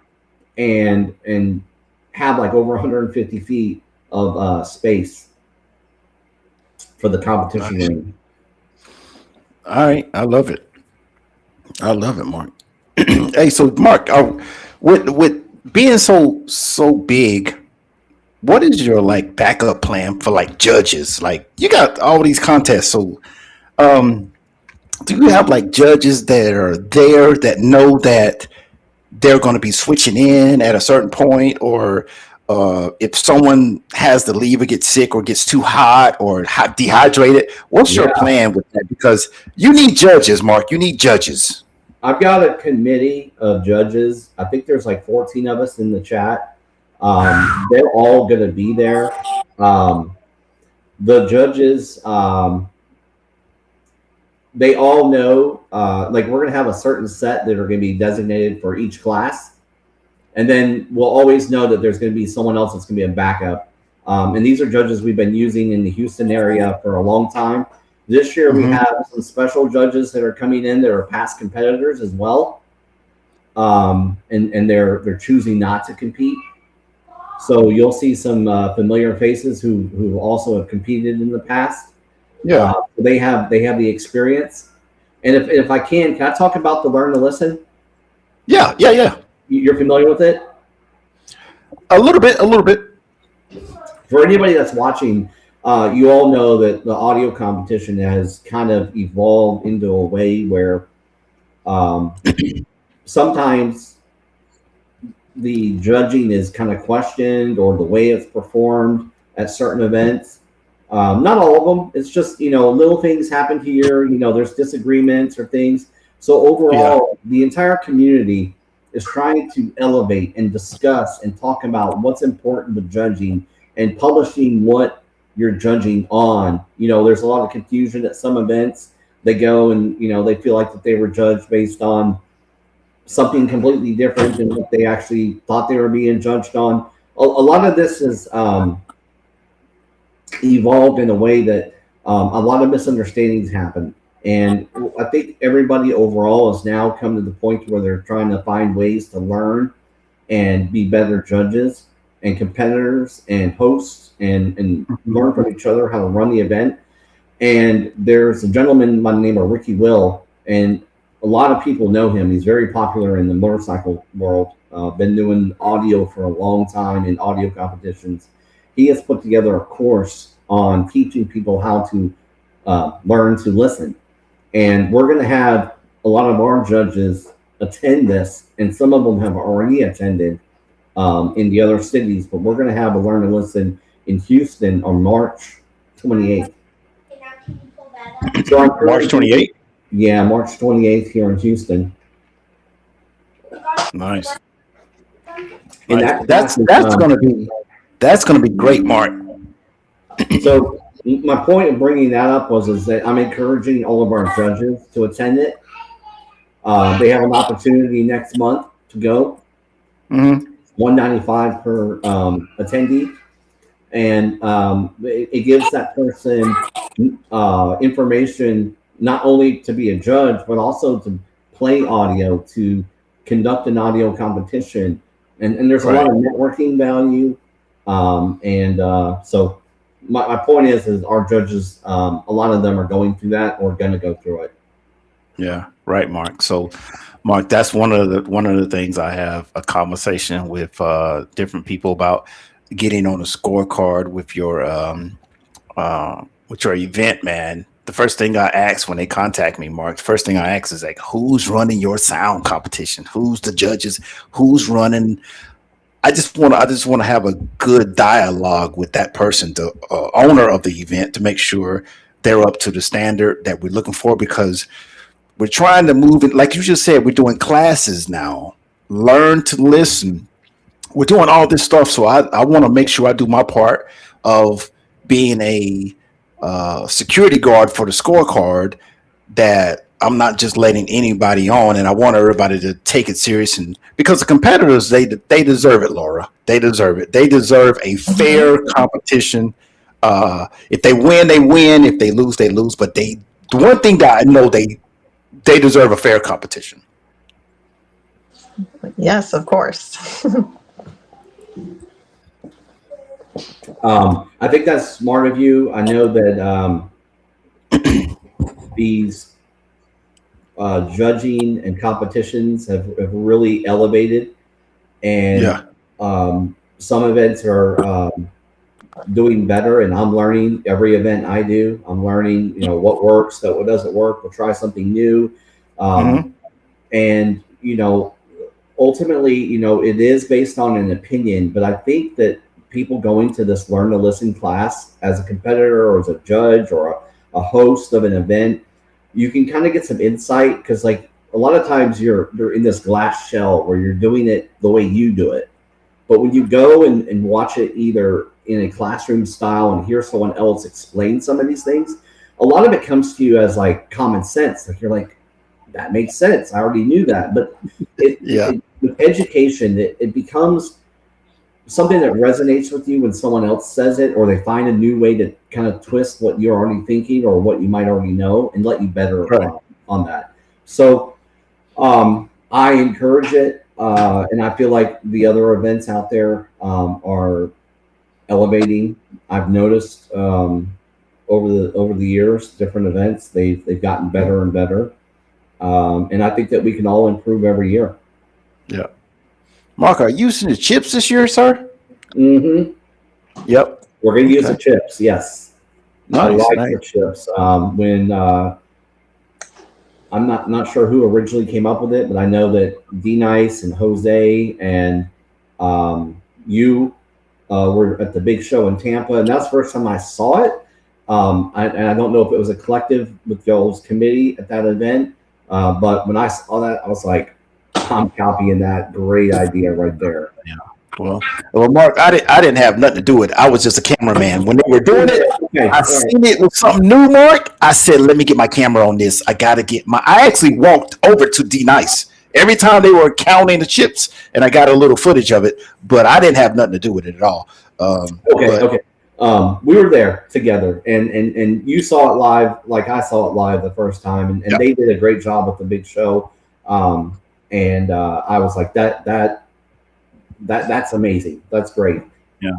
Speaker 3: and have like over 150 feet of space for the competition
Speaker 1: Nice.
Speaker 3: ring.
Speaker 1: All right, I love it. I love it, Mark. Hey, so Mark, with being so big, what is your like backup plan for like judges? Like you got all these contests, so um, do you have like judges that are there that know that they're going to be switching in at a certain point, or if someone has to leave or gets sick or gets too hot or dehydrated, what's your
Speaker 3: Yeah,
Speaker 1: plan with that? Because you need judges, Mark. You need judges.
Speaker 3: I've got a committee of judges. I think there's like 14 of us in the chat. They're all going to be there. Um, the judges, they all know, like we're going to have a certain set that are going to be designated for each class. And then we'll always know that there's going to be someone else that's going to be a backup. And these are judges we've been using in the Houston area for a long time. This year we
Speaker 1: Hmm.
Speaker 3: have some special judges that are coming in that are past competitors as well, and they're choosing not to compete. So you'll see some familiar faces who also have competed in the past.
Speaker 1: Yeah,
Speaker 3: They have the experience. And if I can I talk about the learn to listen?
Speaker 1: yeah, yeah, yeah.
Speaker 3: You're familiar with it?
Speaker 1: A little bit, a little bit.
Speaker 3: For anybody that's watching, you all know that the audio competition has kind of evolved into a way where um, sometimes the judging is kind of questioned or the way it's performed at certain events. Not all of them. It's just, little things happen here. There's disagreements or things. So
Speaker 1: Yeah,
Speaker 3: overall, the entire community is trying to elevate and discuss and talk about what's important with judging and publishing what you're judging on. There's a lot of confusion at some events. They go and, they feel like that they were judged based on something completely different than what they actually thought they were being judged on. A lot of this is evolved in a way that a lot of misunderstandings happen. And I think everybody overall has now come to the point where they're trying to find ways to learn and be better judges and competitors and hosts and learn from each other how to run the event. And there's a gentleman by the name of Ricky Will, and a lot of people know him. He's very popular in the motorcycle world. Been doing audio for a long time in audio competitions. He has put together a course on teaching people how to learn to listen. And we're going to have a lot of our judges attend this, and some of them have already attended in the other cities. But we're going to have a learn to listen in Houston on March 28th. So I'm
Speaker 1: March
Speaker 3: currently,
Speaker 1: 28th.
Speaker 3: yeah, March 28th here in Houston,
Speaker 1: Nice,
Speaker 3: and
Speaker 1: nice.
Speaker 3: that
Speaker 1: That's
Speaker 3: class is
Speaker 1: that's gonna be that's gonna be great, Mark.
Speaker 3: so. My point of bringing that up is that I'm encouraging all of our judges to attend it. They have an opportunity next month to go.
Speaker 1: Hmm.
Speaker 3: 195 per attendee, and it gives that person information not only to be a judge but also to play audio, to conduct an audio competition, and there's a lot
Speaker 1: Right.
Speaker 3: of networking value. So my point is our judges, a lot of them are going through that or going to go through it.
Speaker 1: Yeah, right, Mark. So, Mark, that's one of the things I have a conversation with different people about getting on a scorecard with your event, man. The first thing I ask when they contact me, Mark, the first thing I ask is like, who's running your sound competition? Who's the judges? Who's running? I just want to have a good dialogue with that person, the owner of the event, to make sure they're up to the standard that we're looking for, because we're trying to move it. Like you just said, we're doing classes now. Learn to listen. We're doing all this stuff. So I want to make sure I do my part of being a security guard for the scorecard, that I'm not just letting anybody on, and I want everybody to take it serious. And because the competitors, they deserve it, Laura. They deserve it. They deserve a fair competition. If they win, they win. If they lose, they lose. But they the one thing that I know they deserve a fair competition.
Speaker 2: Yes, of course.
Speaker 3: I think that's smart of you. I know that these judging and competitions have really elevated, and
Speaker 1: Yeah.
Speaker 3: some events are doing better. And I'm learning every event I do. I'm learning, what works, what doesn't work. We'll try something new,
Speaker 1: Mm-hmm.
Speaker 3: and ultimately, it is based on an opinion. But I think that people going to this learn to listen class as a competitor or as a judge or a host of an event, you can kind of get some insight, because like a lot of times you're in this glass shell where you're doing it the way you do it. But when you go and watch it either in a classroom style and hear someone else explain some of these things, a lot of it comes to you as like common sense. Like you're like, that makes sense. I already knew that. But
Speaker 1: Yeah.
Speaker 3: with education, it becomes something that resonates with you when someone else says it, or they find a new way to kind of twist what you're already thinking or what you might already know and let you better
Speaker 1: Right.
Speaker 3: on that. So I encourage it, and I feel like the other events out there are elevating. I've noticed over the years, different events they've gotten better and better, and I think that we can all improve every year.
Speaker 1: Yeah. Mark, are you using the chips this year, sir?
Speaker 3: Hmm.
Speaker 1: Yep.
Speaker 3: We're going to use the
Speaker 1: Okay.
Speaker 3: chips. Yes, I
Speaker 1: Nice.
Speaker 3: like the
Speaker 1: Nice.
Speaker 3: chips. When I'm not sure who originally came up with it, but I know that D Nice and Jose and you were at the big show in Tampa, and that's the first time I saw it. And I don't know if it was a collective with y'all's committee at that event, but when I saw that, I was like, I'm copying that. Great idea right there.
Speaker 1: Yeah. Well, Mark, I didn't have nothing to do with it. I was just a cameraman. When they were doing it,
Speaker 3: Okay,
Speaker 1: I
Speaker 3: all right.
Speaker 1: seen it was something new, Mark. I said, let me get my camera on this. I gotta get my I actually walked over to D Nice every time they were counting the chips, and I got a little footage of it, but I didn't have nothing to do with it at all.
Speaker 3: Okay,
Speaker 1: But
Speaker 3: okay. We were there together, and you saw it live, like I saw it live the first time, and
Speaker 1: yeah,
Speaker 3: they did a great job with the big show. And I was like, that's amazing. That's great.
Speaker 1: yeah.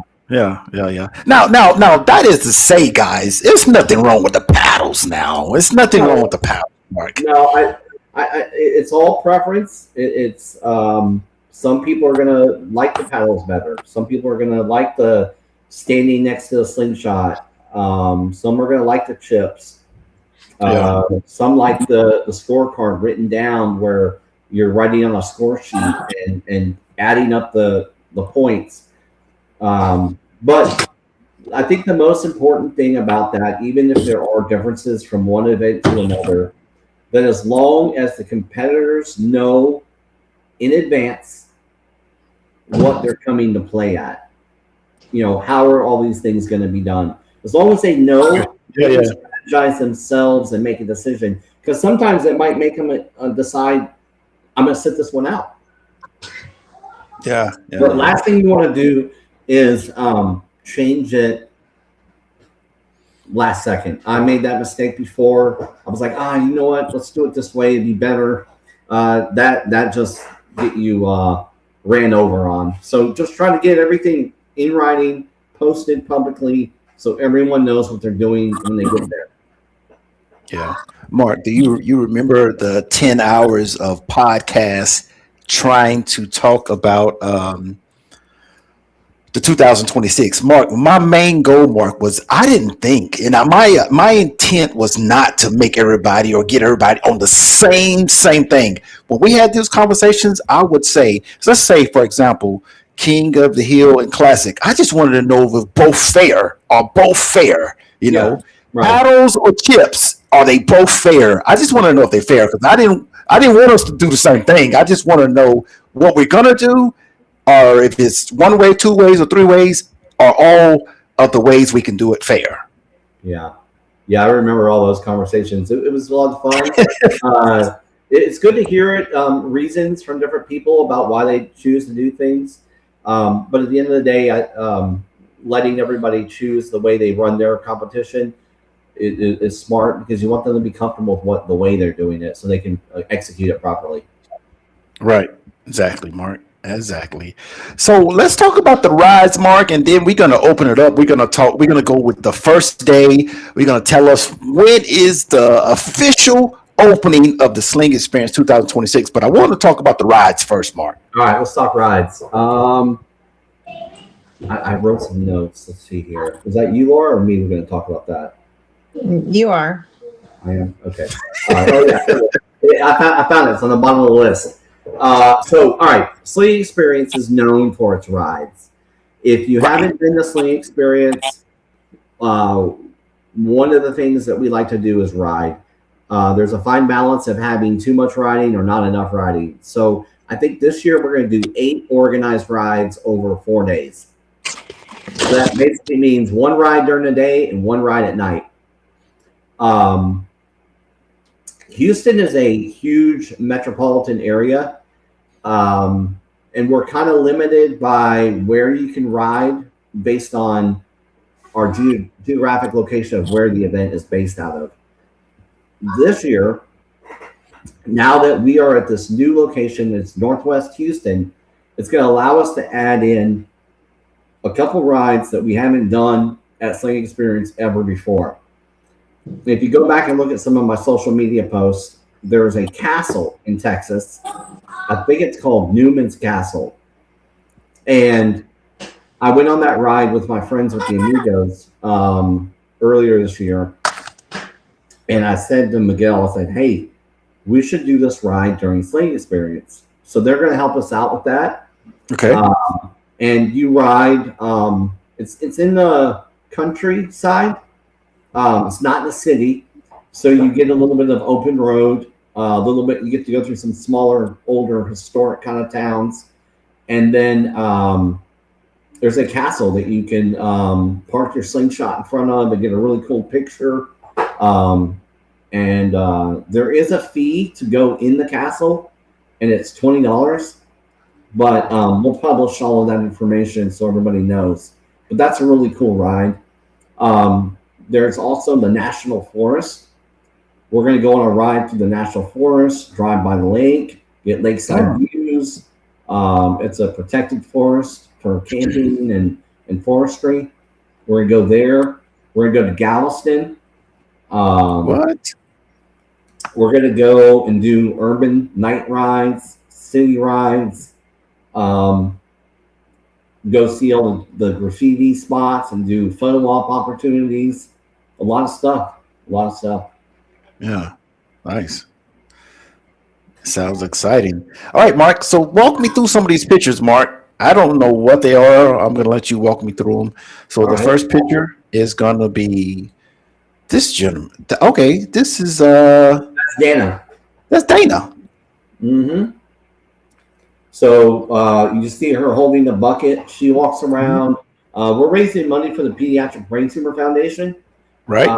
Speaker 1: Now, that is to say, guys, there's nothing wrong with the paddles now. There's nothing wrong with
Speaker 3: No,
Speaker 1: the paddles, Mark.
Speaker 3: no, it's all preference. It's some people are gonna like the paddles better. Some people are gonna like the standing next to the slingshot. Some are gonna like the chips.
Speaker 1: Yeah,
Speaker 3: Some like the scorecard written down where you're writing on a score sheet and adding up the points. But I think the most important thing about that, even if there are differences from one event to another, that as long as the competitors know in advance what they're coming to play at, how are all these things going to be done? As long as they know,
Speaker 1: yeah,
Speaker 3: they can
Speaker 1: yeah,
Speaker 3: strategize themselves and make a decision. Because sometimes it might make them decide, I'm going to sit this one out. But
Speaker 1: yeah.
Speaker 3: last thing you want to do is change it last second. I made that mistake before. I was like, you know what? Let's do it this way. It'd be better. That just get you ran over on. So just try to get everything in writing, posted publicly, so everyone knows what they're doing when they get there.
Speaker 1: Yeah. Mark, do you remember the 10 hours of podcasts trying to talk about the 2026? Mark, my main goal, Mark, was I didn't think, and my intent was not to make everybody or get everybody on the same thing. When we had these conversations, I would say, so let's say, for example, King of the Hill and Classic. I just wanted to know if both fair are both fair,
Speaker 3: Yeah, right.
Speaker 1: paddles or chips, are they both fair? I just want to know if they're fair, because I didn't want us to do the same thing. I just want to know what we're gonna do, or if it's one way, two ways, or three ways, or all of the ways we can do it fair.
Speaker 3: Yeah. Yeah, I remember all those conversations. It was a lot of fun. It's good to hear it, reasons from different people about why they choose to do things. But at the end of the day, letting everybody choose the way they run their competition, is smart because you want them to be comfortable with the way they're doing it so they can execute it properly.
Speaker 1: Right. Exactly, Mark. Exactly. So let's talk about the rides, Mark, and then we're gonna open it up. We're gonna talk. We're gonna go with the first day. We're gonna tell us when is the official opening of the Sling Experience 2026. But I want to talk about the rides first, Mark.
Speaker 3: All right, let's talk rides. I wrote some notes. Let's see here. Is that you, Laura, or me? We're going to talk about that.
Speaker 2: You are.
Speaker 3: I am. Okay. Oh yeah. I found it. It's on the bottom of the list. All right. Sling Experience is known for its rides. If you haven't been to Sling Experience, one of the things that we like to do is ride. There's a fine balance of having too much riding or not enough riding. So I think this year we're going to do 8 organized rides over 4 days. So that basically means 1 ride during the day and 1 ride at night. Houston is a huge metropolitan area, and we're kind of limited by where you can ride based on our geographic location of where the event is based out of. This year, now that we are at this new location, it's Northwest Houston, it's going to allow us to add in a couple rides that we haven't done at Sling Experience ever before. If you go back and look at some of my social media posts, there's a castle in Texas. I think it's called Newman's Castle. And I went on that ride with my friends with the Amigos earlier this year. And I said to Miguel, I said, hey, we should do this ride during Sling Experience. So they're going to help us out with that.
Speaker 1: Okay.
Speaker 3: And you ride, it's in the countryside. It's not in the city. So you get a little bit of open road, a little bit, you get to go through some smaller, older, historic kind of towns. And then there's a castle that you can park your slingshot in front of and get a really cool picture. And there is a fee to go in the castle, and it's $20. But we'll publish all of that information so everybody knows. But that's a really cool ride. There's also the National Forest. We're going to go on a ride through the National Forest, drive by the lake, get lakeside views. It's a protected forest for camping and forestry. We're going to go there. We're going to go to Galveston.
Speaker 1: What?
Speaker 3: We're going to go and do urban night rides, city rides, go see all the graffiti spots and do photo op opportunities. A lot of stuff.
Speaker 1: Yeah. Nice. Sounds exciting. All right, Mark. So walk me through some of these pictures, Mark. I don't know what they are. I'm going to let you walk me through them. So
Speaker 3: All
Speaker 1: the
Speaker 3: right.
Speaker 1: first picture is going to be this gentleman. Okay, this is
Speaker 3: That's Dana.
Speaker 1: that's Dana.
Speaker 3: Mm-hmm. So you just see her holding the bucket. She walks around. We're raising money for the Pediatric Brain Tumor Foundation.
Speaker 1: Right.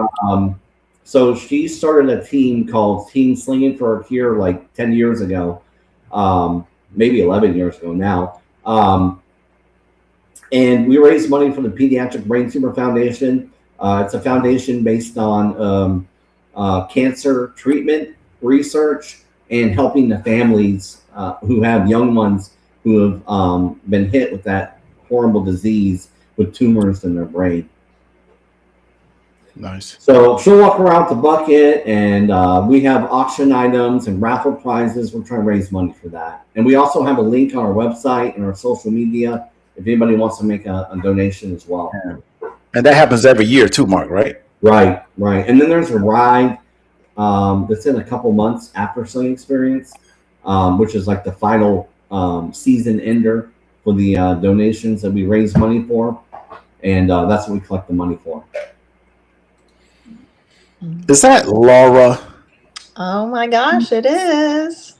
Speaker 3: So she started a team called Team Slinging for a Cure like 10 years ago, maybe 11 years ago now. And we raised money for the Pediatric Brain Tumor Foundation. It's a foundation based on cancer treatment, research, and helping the families who have young ones who have been hit with that horrible disease with tumors in their brain.
Speaker 1: Nice.
Speaker 3: So she'll walk around the bucket, and we have auction items and raffle prizes. We're trying to raise money for that. And we also have a link on our website and our social media if anybody wants to make a donation as well.
Speaker 1: Yeah. And that happens every year too, Mark, right?
Speaker 3: Right. And then there's a ride that's in a couple months after Sling Experience, which is like the final season ender for the donations that we raise money for. And that's what we collect the money for.
Speaker 1: Is that Laura?
Speaker 2: Oh my gosh, it is.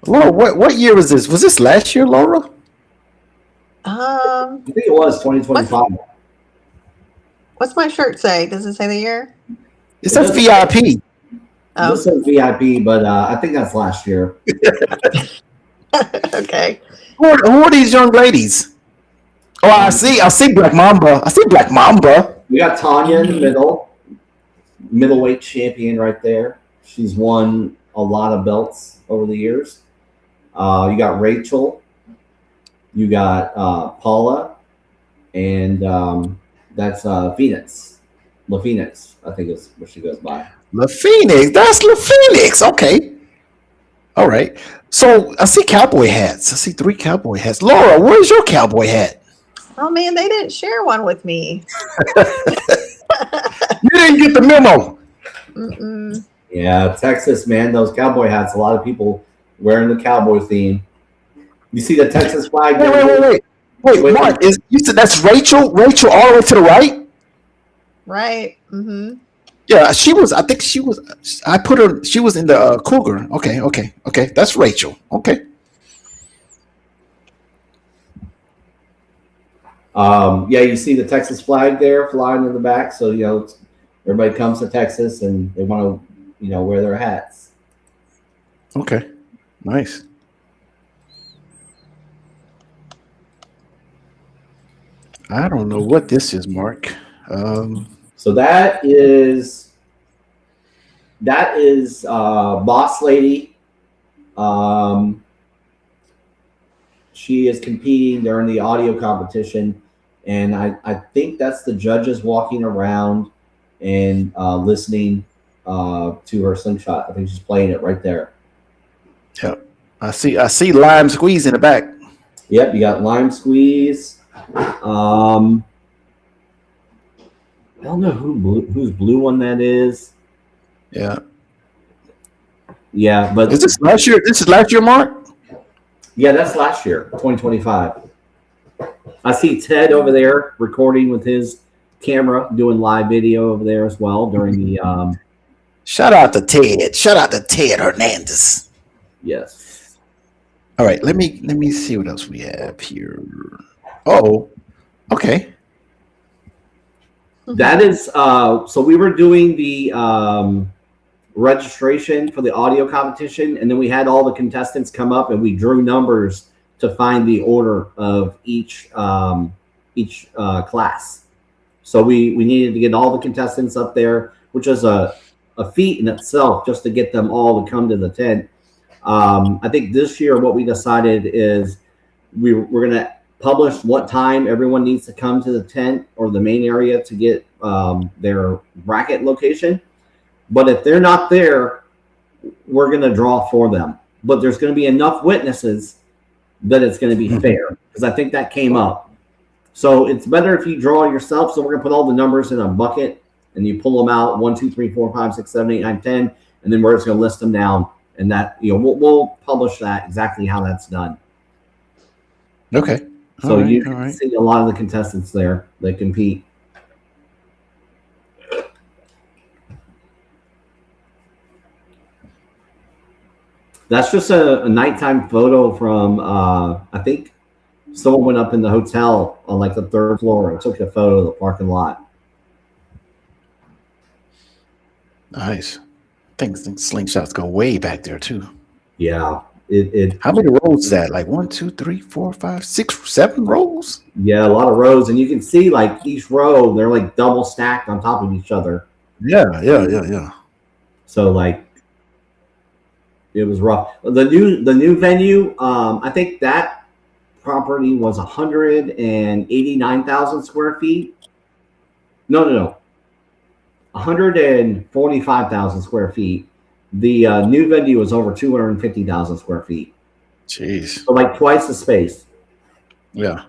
Speaker 1: Laura, what year was this? Was this last year, Laura?
Speaker 3: I think it was 2025.
Speaker 2: What's my shirt say? Does it say the year?
Speaker 1: It says VIP.
Speaker 2: Oh,
Speaker 3: This says VIP, but I think that's last year.
Speaker 2: okay.
Speaker 1: Who are these young ladies? Oh, I see Black Mamba. I see Black Mamba.
Speaker 3: We got Tanya in the middleweight champion right there. She's won a lot of belts over the years. You got Rachel. You got Paula, and that's Phoenix. La Phoenix, I think is what she goes by.
Speaker 1: La Phoenix. That's La Phoenix. Okay. All right. So I see cowboy hats. I see 3 cowboy hats. Laura, where's your cowboy hat?
Speaker 2: Oh man, they didn't share one with me.
Speaker 1: You didn't get the memo.
Speaker 2: Mm-mm.
Speaker 3: Yeah, Texas, man, those cowboy hats. A lot of people wearing the cowboy theme. You see the Texas flag?
Speaker 1: Wait, Mark, you said that's Rachel? Rachel all the way to the right?
Speaker 2: Right. Mm-hmm.
Speaker 1: Yeah, she was. I think she was. I put her. She was in the Cougar. Okay. That's Rachel. Okay.
Speaker 3: Yeah, you see the Texas flag there flying in the back. So everybody comes to Texas and they want to wear their hats.
Speaker 1: Okay. Nice. I don't know what this is, Mark.
Speaker 3: So that is Boss Lady. She is competing during the audio competition, and I think that's the judges walking around and listening to her slingshot. I think she's playing it right there.
Speaker 1: Yep. I see Lime Squeeze in the back.
Speaker 3: Yep, you got Lime Squeeze. I don't know whose blue one that is.
Speaker 1: Yeah.
Speaker 3: Yeah, but
Speaker 1: is this last year? This is last year, Mark?
Speaker 3: Yeah, that's last year, 2025. I see Ted over there recording with his camera, doing live video over there as well during the.
Speaker 1: Shout out to Ted. Shout out to Ted Hernandez.
Speaker 3: Yes.
Speaker 1: All right, let me see what else we have here. Oh, okay.
Speaker 3: That is so we were doing the registration for the audio competition, and then we had all the contestants come up and we drew numbers to find the order of each class. So we needed to get all the contestants up there, which is a feat in itself just to get them all to come to the tent. I think this year what we decided is we're going to publish what time everyone needs to come to the tent or the main area to get their bracket location. But if they're not there, we're going to draw for them. But there's going to be enough witnesses that it's going to be fair, because I think that came up. So it's better if you draw yourself. So we're going to put all the numbers in a bucket and you pull them out 1, 2, 3, 4, 5, 6, 7, 8, 9, 10, and then we're just going to list them down. And that we'll publish that exactly how that's done.
Speaker 1: Okay.
Speaker 3: So you can see a lot of the contestants there that compete. That's just a nighttime photo from, I think someone went up in the hotel on like the 3rd floor and took a photo of the parking lot.
Speaker 1: Nice. I think slingshots go way back there too.
Speaker 3: Yeah.
Speaker 1: How many rows is that? Like 1, 2, 3, 4, 5, 6, 7 rows?
Speaker 3: Yeah, a lot of rows. And you can see like each row, they're like double stacked on top of each other.
Speaker 1: Yeah.
Speaker 3: So like, it was rough. The new venue, I think that property was 189,000 square feet. No. 145,000 square feet. The new venue was over 250,000 square feet.
Speaker 1: Jeez.
Speaker 3: So like twice the space.
Speaker 1: Yeah.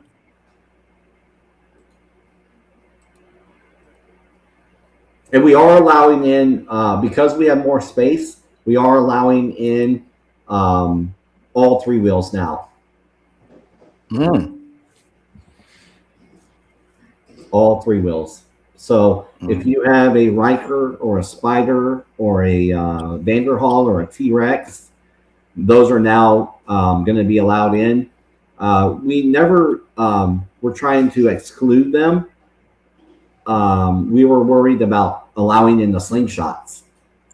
Speaker 3: And we are allowing in, because we have more space, we are allowing in all 3 wheels now. All 3 wheels. So if you have a Riker or a Spider or a Vanderhall or a T-Rex, those are now going to be allowed in. We never were trying to exclude them. We were worried about allowing in the slingshots.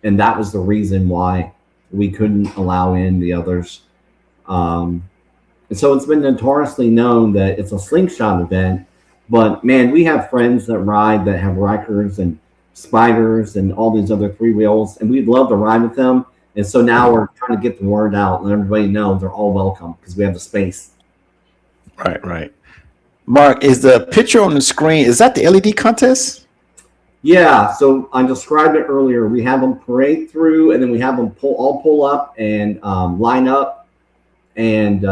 Speaker 3: And that was the reason why we couldn't allow in the others. And so it's been notoriously known that it's a slingshot event, But man, we have friends that ride that have Rikers and Spiders and all these other three wheels, and we'd love to ride with them. And so now we're trying to get the word out, and everybody knows they're all welcome because we have the space.
Speaker 1: Right, right. Mark, is the picture on the screen, is that the LED contest?
Speaker 3: Yeah, so I described it earlier. We have them parade through, and then we have them pull up and line up, and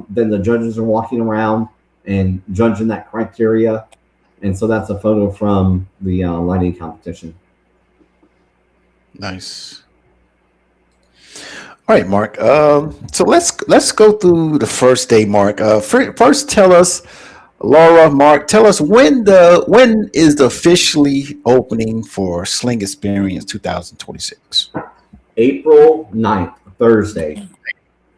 Speaker 3: then the judges are walking around and judging that criteria. And so that's a photo from the lighting competition.
Speaker 1: Nice. All right, Mark. So let's go through the first day, Mark. First, tell us, Laura, Mark, tell us when is the officially opening for Sling Experience 2026?
Speaker 3: April 9th, Thursday.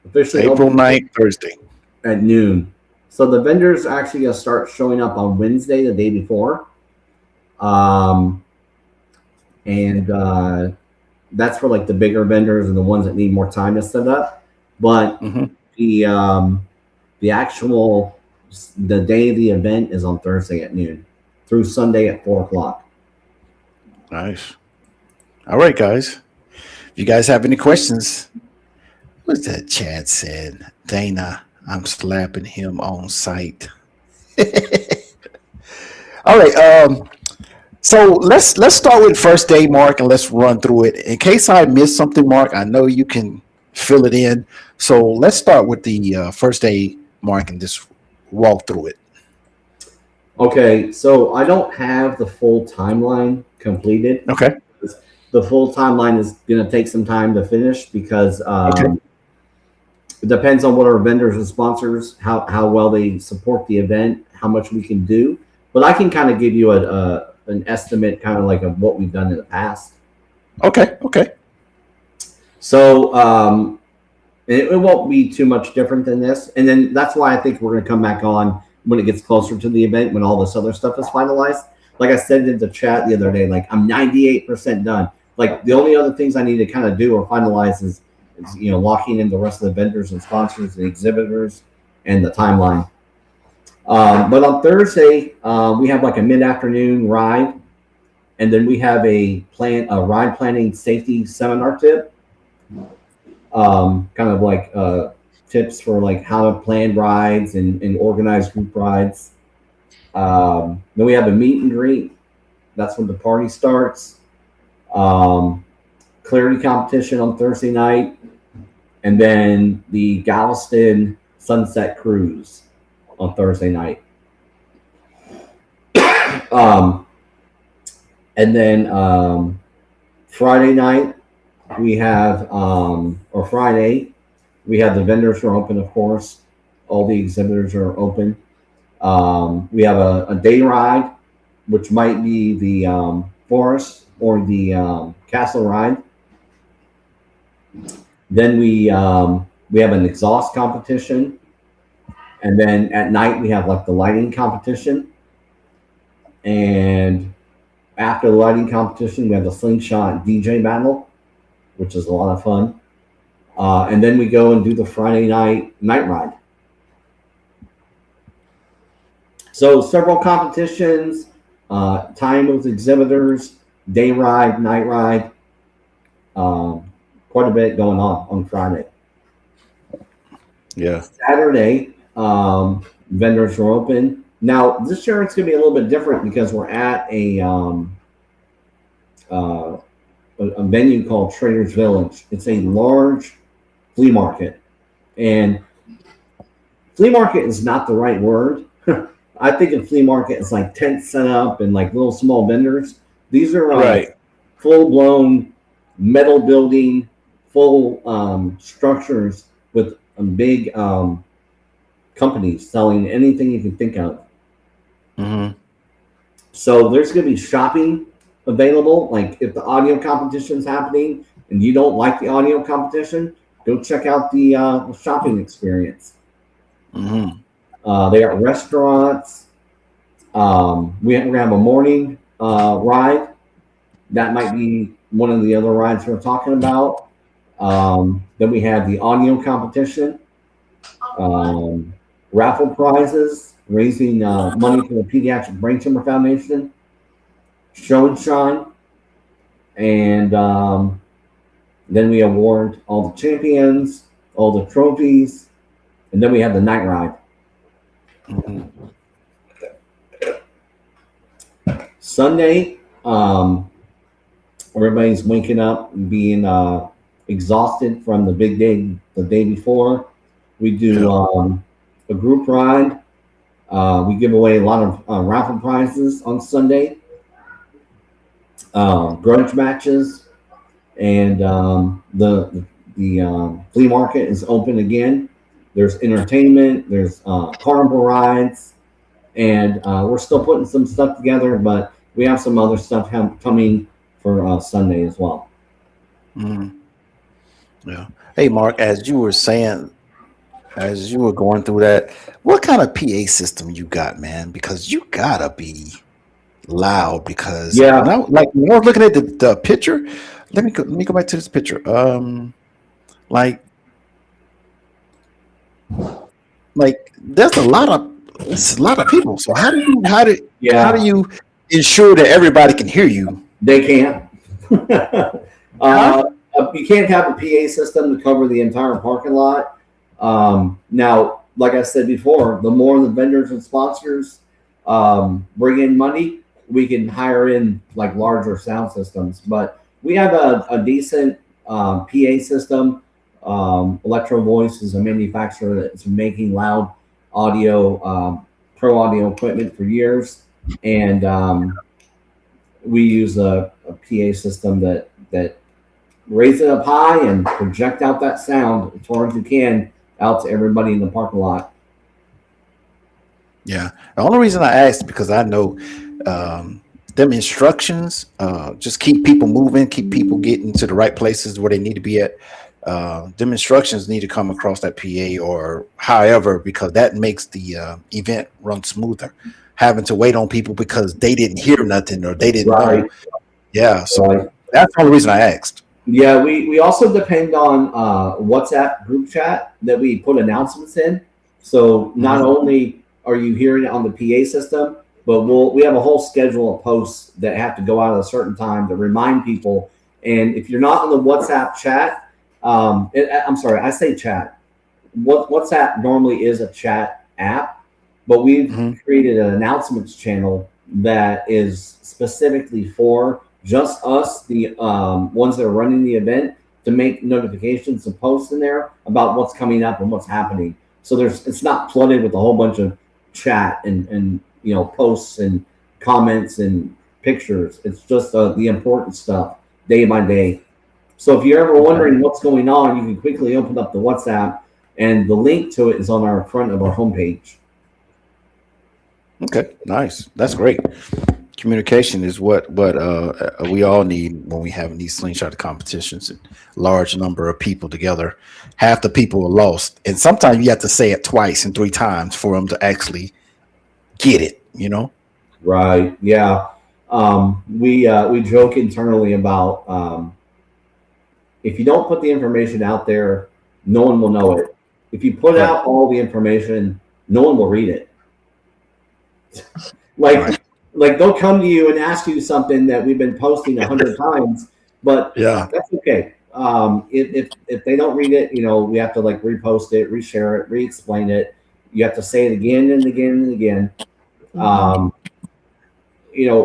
Speaker 3: Officially
Speaker 1: April
Speaker 3: open
Speaker 1: 9th, Thursday.
Speaker 3: at noon. So the vendors actually gonna start showing up on Wednesday, the day before. And that's for like the bigger vendors and the ones that need more time to set up. But the actual the day of the event is on Thursday at noon through Sunday at 4 o'clock.
Speaker 1: Nice. All right, guys. If you guys have any questions, what's that Chad said? Dana, I'm slapping him on sight. All right. So let's start with first day, Mark, and let's run through it. In case I missed something, Mark, I know you can fill it in. So let's start with the first day, Mark, and just walk through it.
Speaker 3: Okay, so I don't have the full timeline completed.
Speaker 1: Okay.
Speaker 3: The full timeline is going to take some time to finish because it depends on what our vendors and sponsors, how well they support the event, how much we can do. But I can kind of give you an estimate, kind of like of what we've done in the past.
Speaker 1: Okay.
Speaker 3: So it won't be too much different than this. And then that's why I think we're going to come back on when it gets closer to the event, when all this other stuff is finalized. Like I said in the chat the other day, like I'm 98% done. Like the only other things I need to kind of do or finalize is locking in the rest of the vendors and sponsors and exhibitors and the timeline. But on Thursday, we have like a mid-afternoon ride, and then we have a ride planning safety seminar tip. Kind of like tips for like how to plan rides and organize group rides. Then we have a meet and greet. That's when the party starts. Clarity competition on Thursday night, and then the Galveston Sunset Cruise on Thursday night. And then Friday night we have Friday we have the vendors are open, of course. All the exhibitors are open. We have a day ride, which might be the forest or the castle ride. Then we have an exhaust competition, and then at night we have like the lighting competition. And after the lighting competition, we have the slingshot DJ battle, which is a lot of fun. And then we go and do the Friday night ride. So several competitions, time with exhibitors, day ride, night ride. Quite a bit going on Friday.
Speaker 1: Yeah.
Speaker 3: Saturday, vendors are open. Now this year it's going to be a little bit different because we're at a venue called Trader's Village. It's a large flea market, and flea market is not the right word. I think a flea market is like tents set up and like little small vendors. These are
Speaker 1: right.
Speaker 3: Full-blown metal building, full structures with big companies selling anything you can think of.
Speaker 1: Mm-hmm.
Speaker 3: So there's going to be shopping available. Like if the audio competition is happening and you don't like the audio competition, go check out the shopping experience.
Speaker 1: Mm-hmm.
Speaker 3: They got restaurants. We have a morning ride. That might be one of the other rides we're talking about. Then we have the audio competition, raffle prizes, raising money for the Pediatric Brain Tumor Foundation, Show and Shine, and then we award all the champions, all the trophies, and then we have the night ride.
Speaker 1: Mhm.
Speaker 3: Sunday, everybody's waking up and being exhausted from the big day the day before. We do a group ride. We give away a lot of raffle prizes on Sunday, grudge matches, and the flea market is open again. There's entertainment. There's carnival rides, and we're still putting some stuff together, but we have some other stuff coming for Sunday as well.
Speaker 1: Mhm. Yeah. Hey, Mark, as you were saying, as you were going through that, what kind of PA system you got, man? Because you gotta be loud. Because
Speaker 3: Yeah,
Speaker 1: when I was looking at the picture, let me go back to this picture. Like there's it's a lot of people. So how do
Speaker 3: yeah,
Speaker 1: you ensure that everybody can hear you?
Speaker 3: they can't.
Speaker 1: Huh?
Speaker 3: uh, you can't have a PA system to cover the entire parking lot. Now, like I said before, the more the vendors and sponsors bring in money, we can hire in like larger sound systems. But we have a decent PA system. Electro Voice is a manufacturer that's been making loud audio, pro audio equipment for years, and we use a PA system that raise it up high and project out that sound as far as you can out to everybody in the parking lot.
Speaker 1: Yeah. The only reason I asked because I know them instructions just keep people moving, keep people getting to the right places where they need to be at. Them instructions need to come across that PA or however, because that makes the event run smoother. Having to wait on people because they didn't hear nothing or they didn't know.
Speaker 3: Right,
Speaker 1: Yeah.
Speaker 3: right.
Speaker 1: So that's the only reason I asked.
Speaker 3: Yeah, we also depend on WhatsApp group chat that we put announcements in. So not
Speaker 1: Mhm.
Speaker 3: only are you hearing it on the PA system, but we have a whole schedule of posts that have to go out at a certain time to remind people. And if you're not on the WhatsApp chat, I'm sorry, I say chat. WhatsApp normally is a chat app, but we've
Speaker 1: Mhm.
Speaker 3: created an announcements channel that is specifically for just us, the ones that are running the event, to make notifications and posts in there about what's coming up and what's happening. So it's not flooded with a whole bunch of chat and posts and comments and pictures. It's just the important stuff day by day. So if you're ever
Speaker 1: Okay.
Speaker 3: wondering what's going on, you can quickly open up the WhatsApp, and the link to it is on our front of our homepage.
Speaker 1: Okay. Nice. That's great. Communication is what we all need when we have these slingshot competitions and large number of people together. Half the people are lost, and sometimes you have to say it twice and three times for them to actually get it.
Speaker 3: Right. Yeah. We joke internally about if you don't put the information out there, no one will know it. If you put
Speaker 1: Right.
Speaker 3: out all the information, no one will read it.
Speaker 1: Right.
Speaker 3: Like they'll come to you and ask you something that we've been posting 100 times, but
Speaker 1: Yeah.
Speaker 3: that's okay. If they don't read it, we have to like repost it, reshare it, re-explain it. You have to say it again and again and again. Um,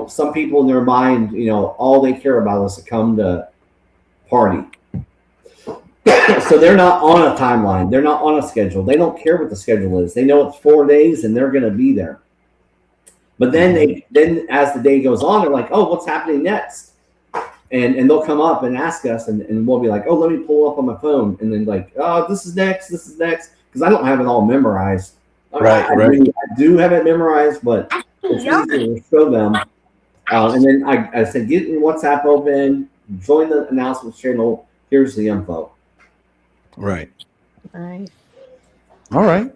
Speaker 3: some people in their mind, all they care about is to come to party. So they're not on a timeline. They're not on a schedule. They don't care what the schedule is. They know it's 4 days and they're going to be there. But then as the day goes on, they're like, oh, what's happening next? And they'll come up and ask us, and we'll be like, oh, let me pull up on my phone. And then like, oh, this is next. Because I don't have it all memorized.
Speaker 1: Right.
Speaker 3: I do have it memorized, but it's easier to show them. And then I said, get your WhatsApp open, join the announcements channel. Here's the info.
Speaker 1: Right.
Speaker 2: Right.
Speaker 1: All right.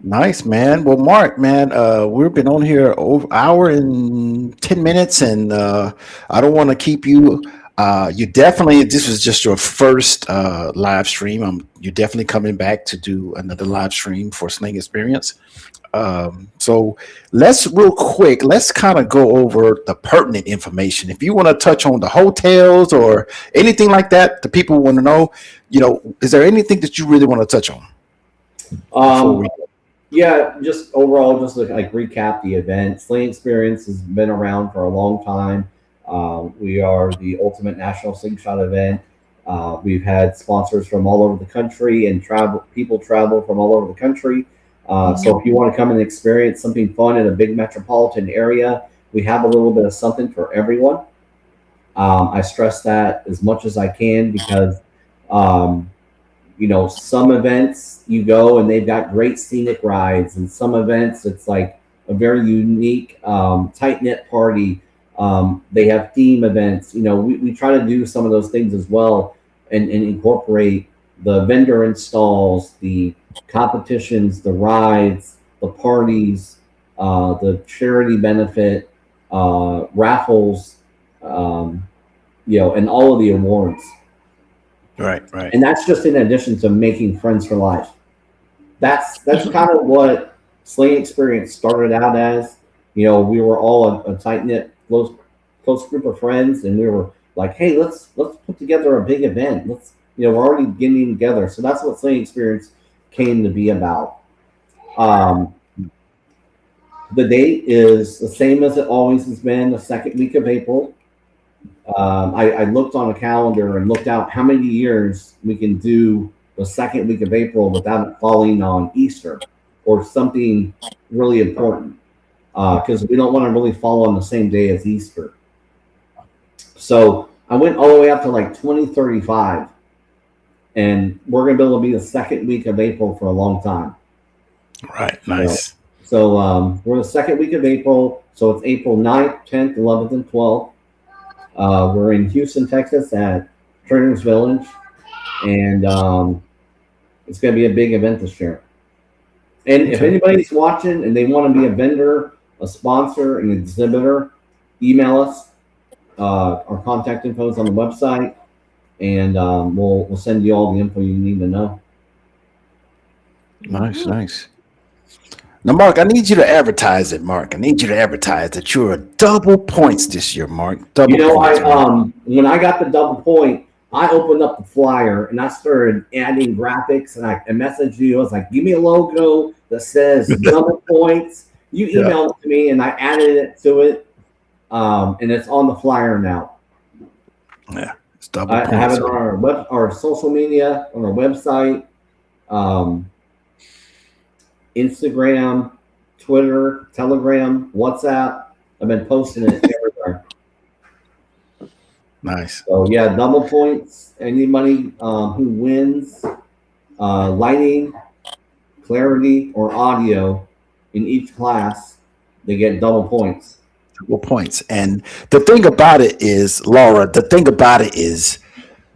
Speaker 1: Nice, man. Well, Mark, man, we've been on here over hour and 10 minutes, and I don't want to keep you You definitely, this was just your first live stream. You're definitely coming back to do another live stream for Sling Experience. So let's real quick, let's kind of go over the pertinent information. If you want to touch on the hotels or anything like that, the people want to know, is there anything that you really want to touch on before we?
Speaker 3: Yeah, just overall, just like recap the event. Sling Experience has been around for a long time. We are the ultimate national slingshot event. We've had sponsors from all over the country and people travel from all over the country. So if you want to come and experience something fun in a big metropolitan area, we have a little bit of something for everyone. I stress that as much as I can because um, some events you go and they've got great scenic rides, and some events it's like a very unique, tight knit party. They have theme events. We try to do some of those things as well and incorporate the vendor installs, the competitions, the rides, the parties, the charity benefit, raffles, and all of the awards.
Speaker 1: Right, right.
Speaker 3: And that's just in addition to making friends for life. That's kind of what Sling Experience started out as. We were all a tight knit, close group of friends, and we were like, hey, let's put together a big event. We're already getting together, so that's what Sling Experience came to be about. The date is the same as it always has been, the second week of April. I looked on a calendar and looked out how many years we can do the second week of April without it falling on Easter or something really important, because we don't want to really fall on the same day as Easter. So I went all the way up to like 2035, and we're going to be able to be the second week of April for a long time.
Speaker 1: Right, nice.
Speaker 3: So we're the second week of April, so it's April 9th, 10th, 11th, and 12th. We're in Houston, Texas at Trainers Village, and it's going to be a big event this year. And if anybody's watching and they want to be a vendor, a sponsor, an exhibitor, email us. Our contact info is on the website, and we'll send you all the info you need to know.
Speaker 1: Nice. Now, Mark, I need you to advertise it, Mark. I need you to advertise that you're double points this year, Mark. Double points.
Speaker 3: When I got the double point, I opened up the flyer and I started adding graphics, and I messaged you. I was like, give me a logo that says double points. You emailed it to me, and I added it to it, and it's on the flyer now.
Speaker 1: Yeah, it's double points.
Speaker 3: I have it on our social media, on our website. Instagram, Twitter, Telegram, WhatsApp. I've been posting it everywhere.
Speaker 1: Nice.
Speaker 3: So yeah, double points. Anybody who wins lighting, clarity, or audio in each class, they get double points.
Speaker 1: Double points. And the thing about it is, Laura,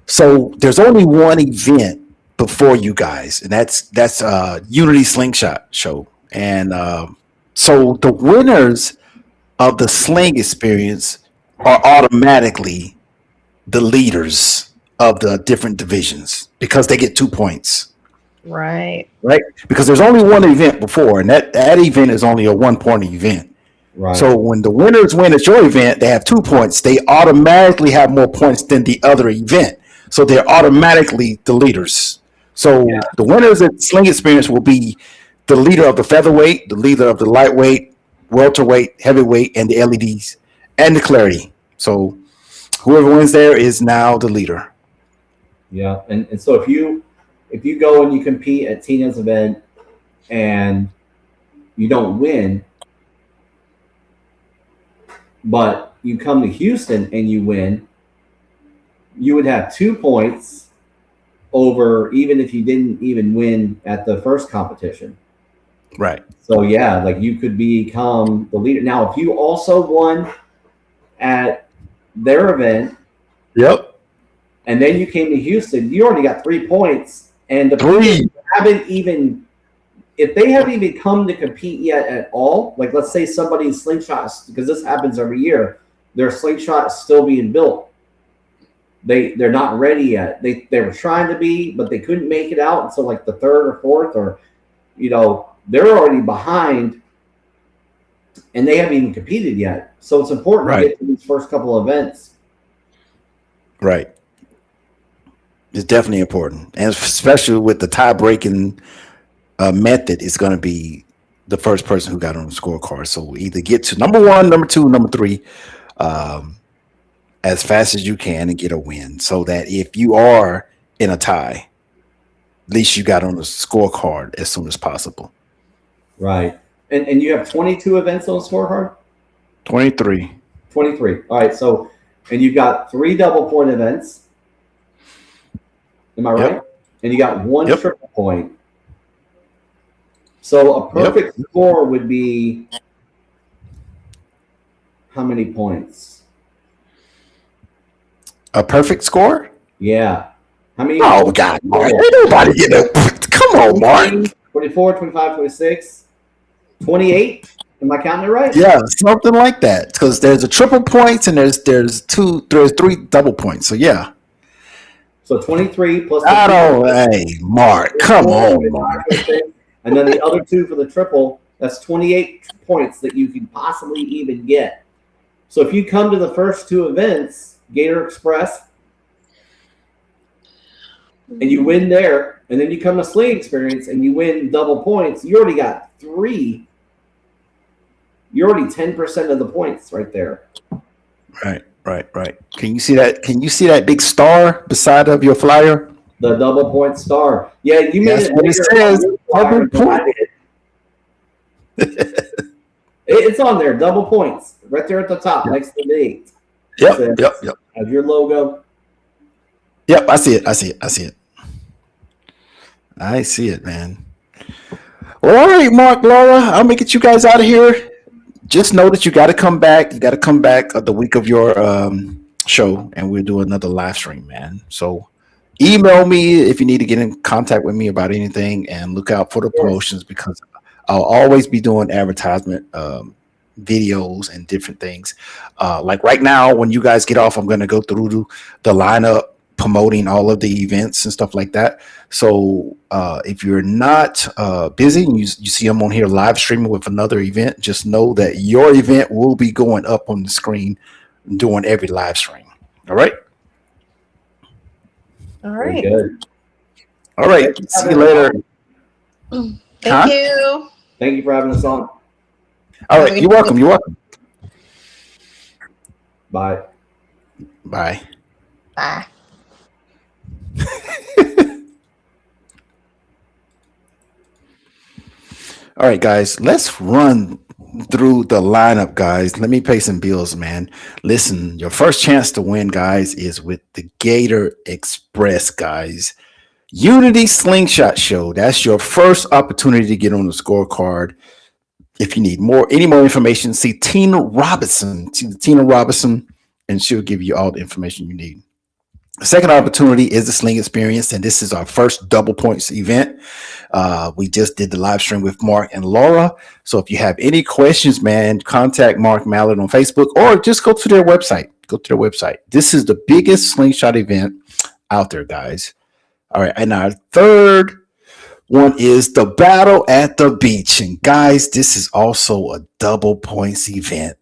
Speaker 1: so there's only one event before you guys, and that's Unity Slingshot show. And so the winners of the Sling Experience are automatically the leaders of the different divisions because they get 2 points.
Speaker 2: Right.
Speaker 1: Because there's only one event before, and that event is only a 1 point event.
Speaker 3: Right.
Speaker 1: So when the winners win at your event, they have 2 points. They automatically have more points than the other event. So they're automatically the leaders. So the winners at Sling Experience will be the leader of the featherweight, the leader of the lightweight, welterweight, heavyweight, and the LEDs, and the clarity. So whoever wins there is now the leader.
Speaker 3: Yeah, and so if you go and you compete at Tina's event and you don't win, but you come to Houston and you win, you would have 2 points over even if you didn't even win at the first competition.
Speaker 1: Right.
Speaker 3: So yeah, like you could become the leader. Now, if you also won at their event, and then you came to Houston, you already got 3 points. And the people if they haven't even come to compete yet at all, like let's say somebody's slingshot, because this happens every year, their slingshot is still being built. they're not ready yet. They were trying to be, but they couldn't make it out until like the third or fourth, or they're already behind, and they haven't even competed yet. So it's important to get to these first couple of events.
Speaker 1: Right. It's definitely important, and especially with the tie-breaking method, it's going to be the first person who got on the scorecard. So either get to number 1, number 2, number 3, as fast as you can and get a win. So that if you are in a tie, at least you got on the scorecard as soon as possible.
Speaker 3: Right. And you have 22 events on the scorecard?
Speaker 1: 23.
Speaker 3: 23. All right. So, and you've got 3 double point events. Am I right?
Speaker 1: Yep.
Speaker 3: And you got 1 triple point. So a perfect score would be how many points?
Speaker 1: A perfect score?
Speaker 3: Yeah. How many?
Speaker 1: Oh, God. Mark. Ain't nobody get a... Come on, Mark.
Speaker 3: 24, 25, 26, 28. Am I counting it right?
Speaker 1: Yeah, something like that. Because there's a triple points and there's 3 double points. So, yeah.
Speaker 3: So 23 plus...
Speaker 1: Hey, Mark. Come on, Mark.
Speaker 3: And then the other 2 for the triple, that's 28 points that you can possibly even get. So if you come to the first 2 events, Gator Express, and you win there, and then you come to Sling Experience and you win double points, you already got 3. You're already 10% of the points right there. Right. Can you see that? Can you see that big star beside of your flyer? The double point star. Yeah, you made it.
Speaker 1: What it says. Double point.
Speaker 3: It's on there. Double points right there at the top next to the date.
Speaker 1: Yep.
Speaker 3: Have your logo.
Speaker 1: Yep, I see it, man. Well, all right, Mark, Laura, I'm gonna get you guys out of here. Just know that you got to come back. You got to come back the week of your show, and we'll do another live stream, man. So email me if you need to get in contact with me about anything, and look out for the promotions, because I'll always be doing advertisement videos and different things. Like right now, when you guys get off, I'm going to go through the lineup, promoting all of the events and stuff like that. So if you're not busy and you see them on here live streaming with another event, just know that your event will be going up on the screen during every live stream. All right.
Speaker 2: All right.
Speaker 3: Good.
Speaker 1: All right. See you later.
Speaker 2: Thank you.
Speaker 3: Thank you for having us on.
Speaker 1: All right. You're welcome.
Speaker 3: Bye.
Speaker 2: Bye.
Speaker 1: All right, guys, let's run through the lineup, guys. Let me pay some bills, man. Listen, your first chance to win, guys, is with the Gator Express, guys. Unity Slingshot Show. That's your first opportunity to get on the scorecard. If you need any more information, see Tina Robinson, and she'll give you all the information you need. The second opportunity is the Sling Experience, and this is our first double points event. We just did the live stream with Mark and Laura. So if you have any questions, man, contact Mark Mallett on Facebook, or just go to their website. This is the biggest slingshot event out there, guys. All right, and our third one is the Battle at the Beach. And guys, this is also a double points event.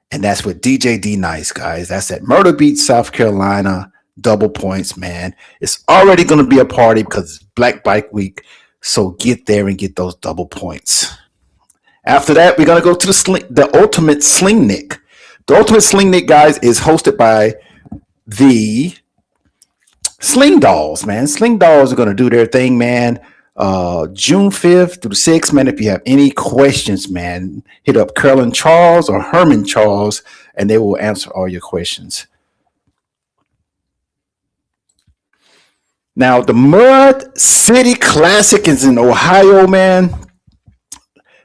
Speaker 1: And that's with DJ D Nice, guys. That's at Myrtle Beach, South Carolina. Double points, man. It's already going to be a party because it's Black Bike Week. So get there and get those double points. After that, we're going to go to the Ultimate Sling Nick. The Ultimate Sling Nick, guys, is hosted by the Sling Dolls, man. Sling Dolls are going to do their thing, man. June 5th through the 6th, man. If you have any questions, man, hit up Carolyn Charles or Herman Charles, and they will answer all your questions. Now, the Mud City Classic is in Ohio, man.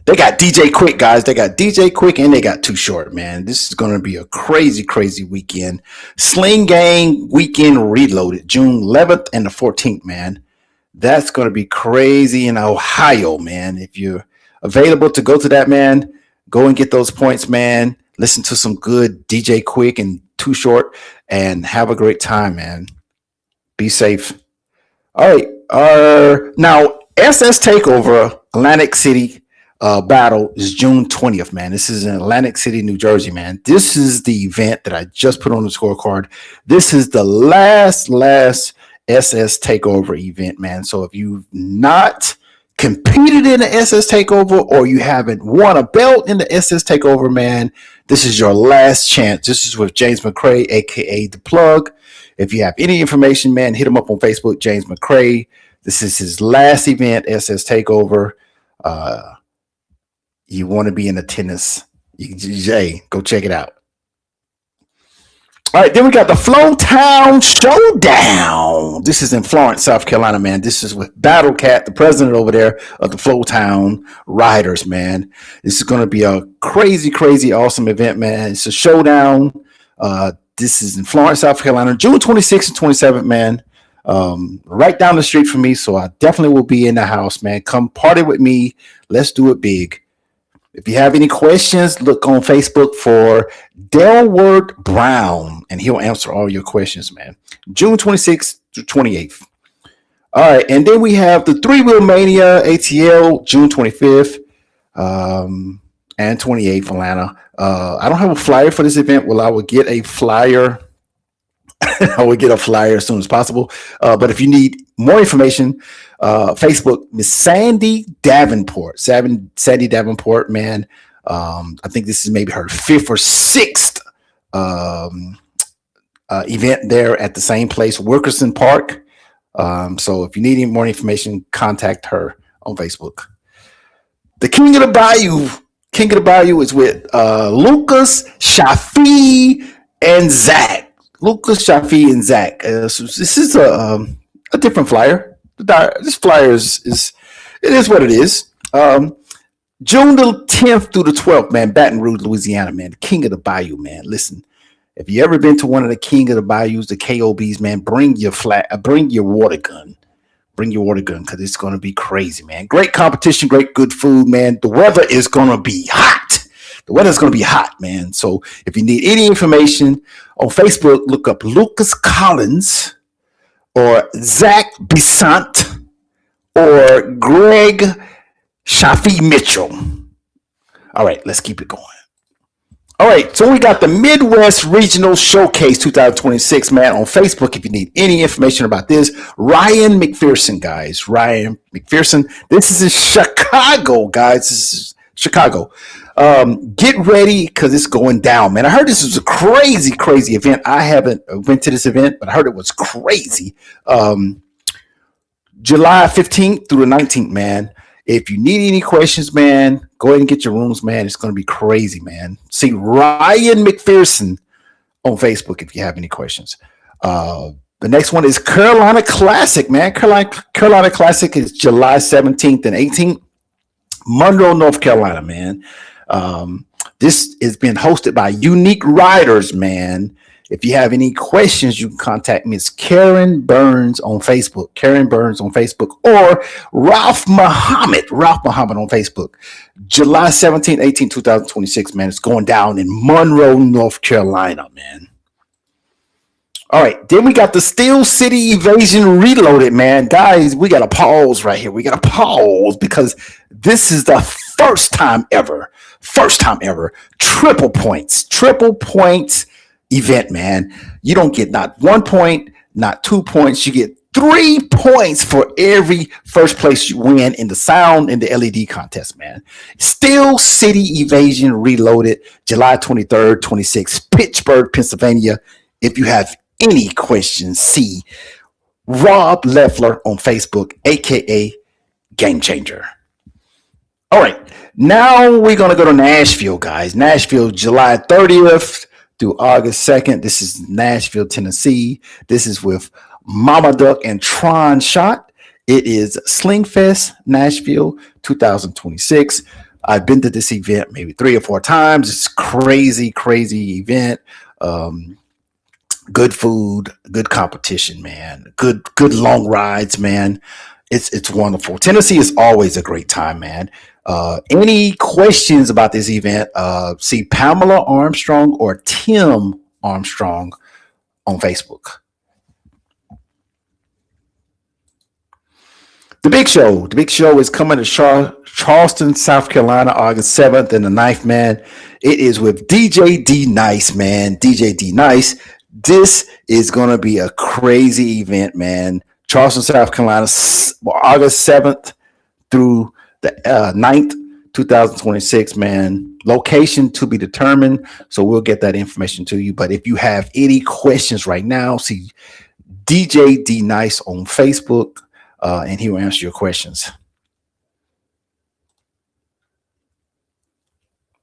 Speaker 1: They got DJ Quick, guys. They got DJ Quick and they got Too Short, man. This is going to be a crazy, crazy weekend. Sling Gang Weekend Reloaded, June 11th and the 14th, man. That's going to be crazy in Ohio, man. If you're available to go to that, man, go and get those points, man. listen to some good DJ Quick and Too Short, and have a great time, man. Be safe. All right. Now SS Takeover Atlantic City battle is June 20th, man. This is in Atlantic City, New Jersey, man. This is the event that I just put on the scorecard. This is the last SS Takeover event, man. So if you've not competed in the SS Takeover or you haven't won a belt in the SS Takeover, man, this is your last chance. This is with James McCray, aka The Plug. If you have any information, man, hit him up on Facebook, James McCray. This is his last event, SS Takeover. You want to be in attendance. Jay, go check it out. All right, then we got the Flowtown Showdown. This is in Florence, South Carolina, man. This is with Battle Cat, the president over there of the Flowtown Riders, man. This is going to be a crazy, awesome event, man. It's a showdown. This is in Florence, South Carolina, June 26th and 27th, man. Right down the street from me, so I definitely will be in the house, man. Come party with me. Let's do it big. If you have any questions, look on Facebook for Delward Brown, and he'll answer all your questions, man. June 26th to 28th. All right, and then we have the Three Wheel Mania ATL, June 25th and 28th, Atlanta. I don't have a flyer for this event. Well, I will get a flyer. I will get a flyer as soon as possible. But if you need more information, Facebook, Miss Sandy Davenport. Sandy Davenport, man. I think this is maybe her 5th or 6th event there at the same place, Wilkerson Park. So if you need any more information, contact her on Facebook. The King of the Bayou. King of the Bayou is with Lucas, Shafi, and Zach. Lucas, Shafi, and Zach. So this is a different flyer. This flyer is what it is. June the 10th through the 12th, man. Baton Rouge, Louisiana, man. The King of the Bayou, man. Listen, if you ever been to one of the King of the Bayous, the KOBs, man, bring your water gun. Bring your water gun because it's going to be crazy, man. Great competition, great good food, man. The weather is going to be hot. The weather's going to be hot, man. So if you need any information on Facebook, look up Lucas Collins or Zach Besant or Greg Shafi Mitchell. All right, let's keep it going. All right, so we got the Midwest Regional Showcase 2026, man, on Facebook. If you need any information about this, Ryan McPherson, guys. Ryan McPherson. This is in Chicago, guys. This is Chicago. Get ready because it's going down, man. I heard this was a crazy event. I haven't went to this event, but I heard it was crazy. July 15th through the 19th, man. If you need any questions, man, go ahead and get your rooms, man. It's going to be crazy, man. See Ryan McPherson on Facebook if you have any questions. The next one is Carolina Classic, man. Carolina Classic is July 17th and 18th. Monroe, North Carolina, man. This is being hosted by Unique Riders, man. If you have any questions, you can contact Miss Karen Burns on Facebook. Karen Burns on Facebook or Ralph Muhammad on Facebook. July 17th, 18th, 2026, man. It's going down in Monroe, North Carolina, man. All right, then we got the Steel City Evasion Reloaded, man. Guys, we got to pause right here. We got to pause because this is the first time ever, triple points event, man. You don't get not 1 point, not 2 points. You get 3 points for every first place you win in the sound and the LED contest, man. Steel City Evasion Reloaded, July 23rd, 26th, Pittsburgh, Pennsylvania. If you have any questions, see Rob Leffler on Facebook, aka Game Changer. All right, now we're gonna go to Nashville, guys. Nashville, July 30th through August 2nd. This is Nashville, Tennessee. This is with Mama Duck and Tron Shot. It is Sling Fest Nashville 2026. I've been to this event maybe 3 or 4 times. It's crazy event. Good food, good competition, man. Good long rides, man. It's wonderful. Tennessee is always a great time, man. Any questions about this event? See Pamela Armstrong or Tim Armstrong on Facebook. The Big Show. The Big Show is coming to Charleston, South Carolina, August 7th and the 9th, man. It is with DJ D Nice, man. DJ D Nice. This is going to be a crazy event, man. Charleston, South Carolina, August 7th through the 9th, 2026, man. Location to be determined. So we'll get that information to you. But if you have any questions right now, see DJ D Nice on Facebook. And he will answer your questions.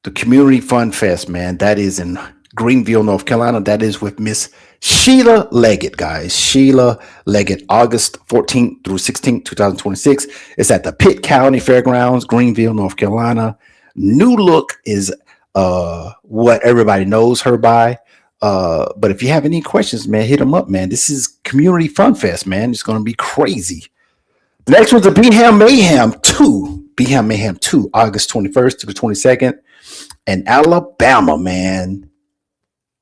Speaker 1: The Community Fun Fest, man, that is in Greenville, North Carolina. That is with Miss Sheila Leggett, guys. Sheila Leggett, August 14th through 16th, 2026. It's at the Pitt County Fairgrounds, Greenville, North Carolina. New look is what everybody knows her by. But if you have any questions, man, hit them up, man. This is Community Fun Fest, man. It's going to be crazy. The next one's the Beham Mayhem 2. Beham Mayhem 2, August 21st to the 22nd. And Alabama, man.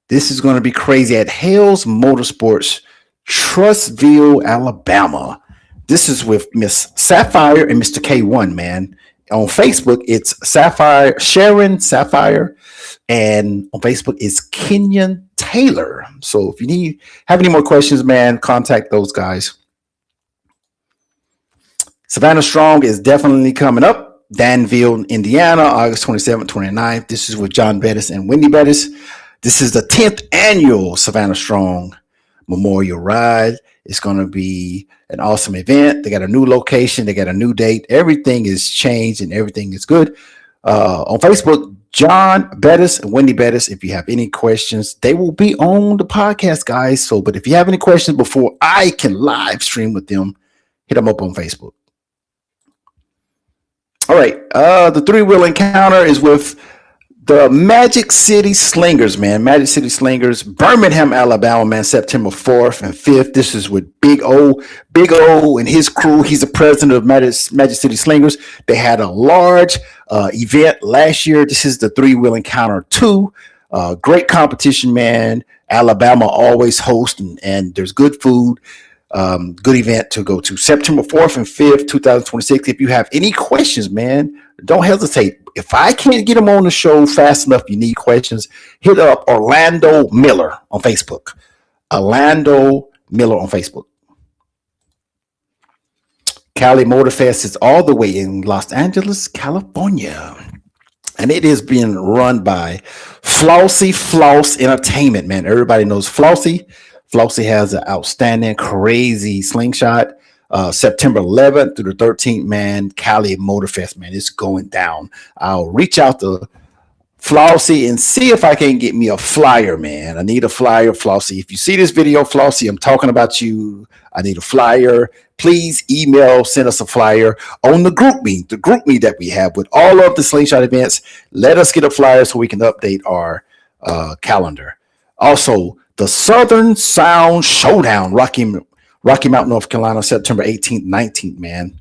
Speaker 1: This is going to be crazy at Hales Motorsports, Trustville, Alabama. This is with Miss Sapphire and Mr. K1, man. On Facebook, it's Sapphire, Sharon Sapphire. And on Facebook, it's Kenyon Taylor. So if you have any more questions, man, contact those guys. Savannah Strong is definitely coming up. Danville, Indiana, August 27th, 29th. This is with John Bettis and Wendy Bettis. This is the 10th annual Savannah Strong Memorial Ride. It's going to be an awesome event. They got a new location. They got a new date. Everything is changed and everything is good. On Facebook, John Bettis and Wendy Bettis. If you have any questions, they will be on the podcast, guys. But if you have any questions before I can live stream with them, hit them up on Facebook. All right, the three-wheel encounter is with the Magic City Slingers, man. Magic City Slingers, Birmingham, Alabama, man, September 4th and 5th. This is with Big O and his crew. He's the president of Magic City Slingers. They had a large event last year. This is the three-wheel encounter 2. Great competition, man. Alabama always hosts, and there's good food. Good event to go to. September 4th and 5th, 2026. If you have any questions, man, don't hesitate. If I can't get them on the show fast enough, you need questions, hit up Orlando Miller on Facebook. Orlando Miller on Facebook. Cali Motor Fest is all the way in Los Angeles, California. And it is being run by Flossie Floss Entertainment, man. Everybody knows Flossie. Flossie has an outstanding, crazy slingshot. September 11th through the 13th, man. Cali Motor Fest, man. It's going down. I'll reach out to Flossie and see if I can get me a flyer, man. I need a flyer, Flossie. If you see this video, Flossie, I'm talking about you. I need a flyer. Please send us a flyer on the group me that we have with all of the slingshot events. Let us get a flyer so we can update our calendar. Also, the Southern Sound Showdown, Rocky Mount, North Carolina, September 18th, 19th, man.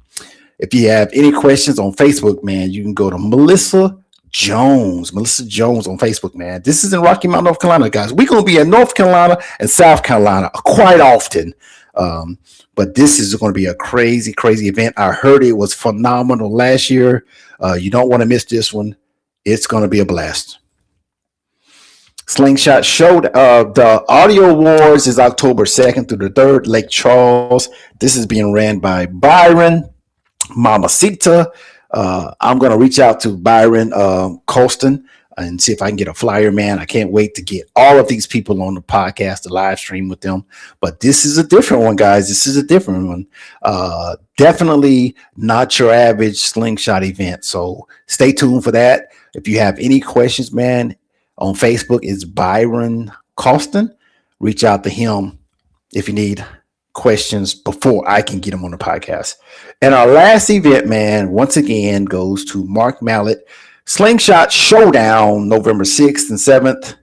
Speaker 1: If you have any questions on Facebook, man, you can go to Melissa Jones on Facebook, man. This is in Rocky Mount, North Carolina, guys. We're going to be in North Carolina and South Carolina quite often. But this is going to be a crazy, crazy event. I heard it was phenomenal last year. You don't want to miss this one. It's going to be a blast. Slingshot Show. The Audio Awards is October 2nd through the 3rd, Lake Charles. This is being ran by Byron Mamacita. I'm going to reach out to Byron Colston and see if I can get a flyer, man. I can't wait to get all of these people on the podcast to live stream with them. But this is a different one, guys. This is a different one. Definitely not your average slingshot event. So stay tuned for that. If you have any questions, man, on Facebook, it's Byron Colston. Reach out to him if you need questions before I can get them on the podcast. And our last event, man, once again goes to Mark Mallett. Slingshot Showdown, November 6th and 7th.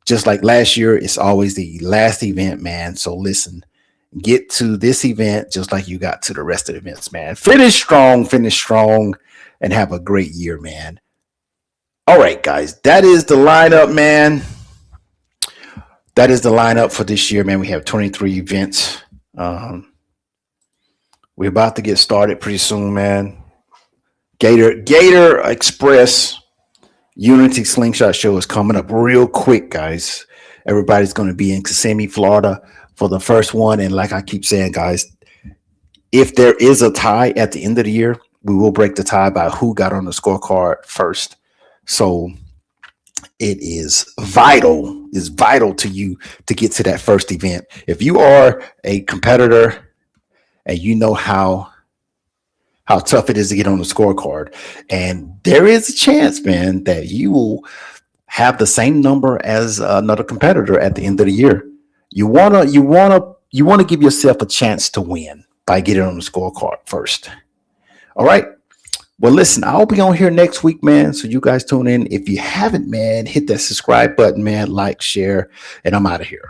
Speaker 1: Just like last year, it's always the last event, man. So listen, get to this event just like you got to the rest of the events, man. Finish strong, and have a great year, man. All right, guys, that is the lineup, man. That is the lineup for this year, man. We have 23 events. We're about to get started pretty soon, man. Gator Express Unity Slingshot Show is coming up real quick, guys. Everybody's going to be in Kissimmee, Florida for the first one. And like I keep saying, guys, if there is a tie at the end of the year, we will break the tie by who got on the scorecard first. So it is vital to you to get to that first event. If you are a competitor and you know how tough it is to get on the scorecard, and there is a chance, man, that you will have the same number as another competitor at the end of the year. You wanna give yourself a chance to win by getting on the scorecard first. All right. Well, listen, I'll be on here next week, man. So you guys tune in. If you haven't, man, hit that subscribe button, man, like, share, and I'm out of here.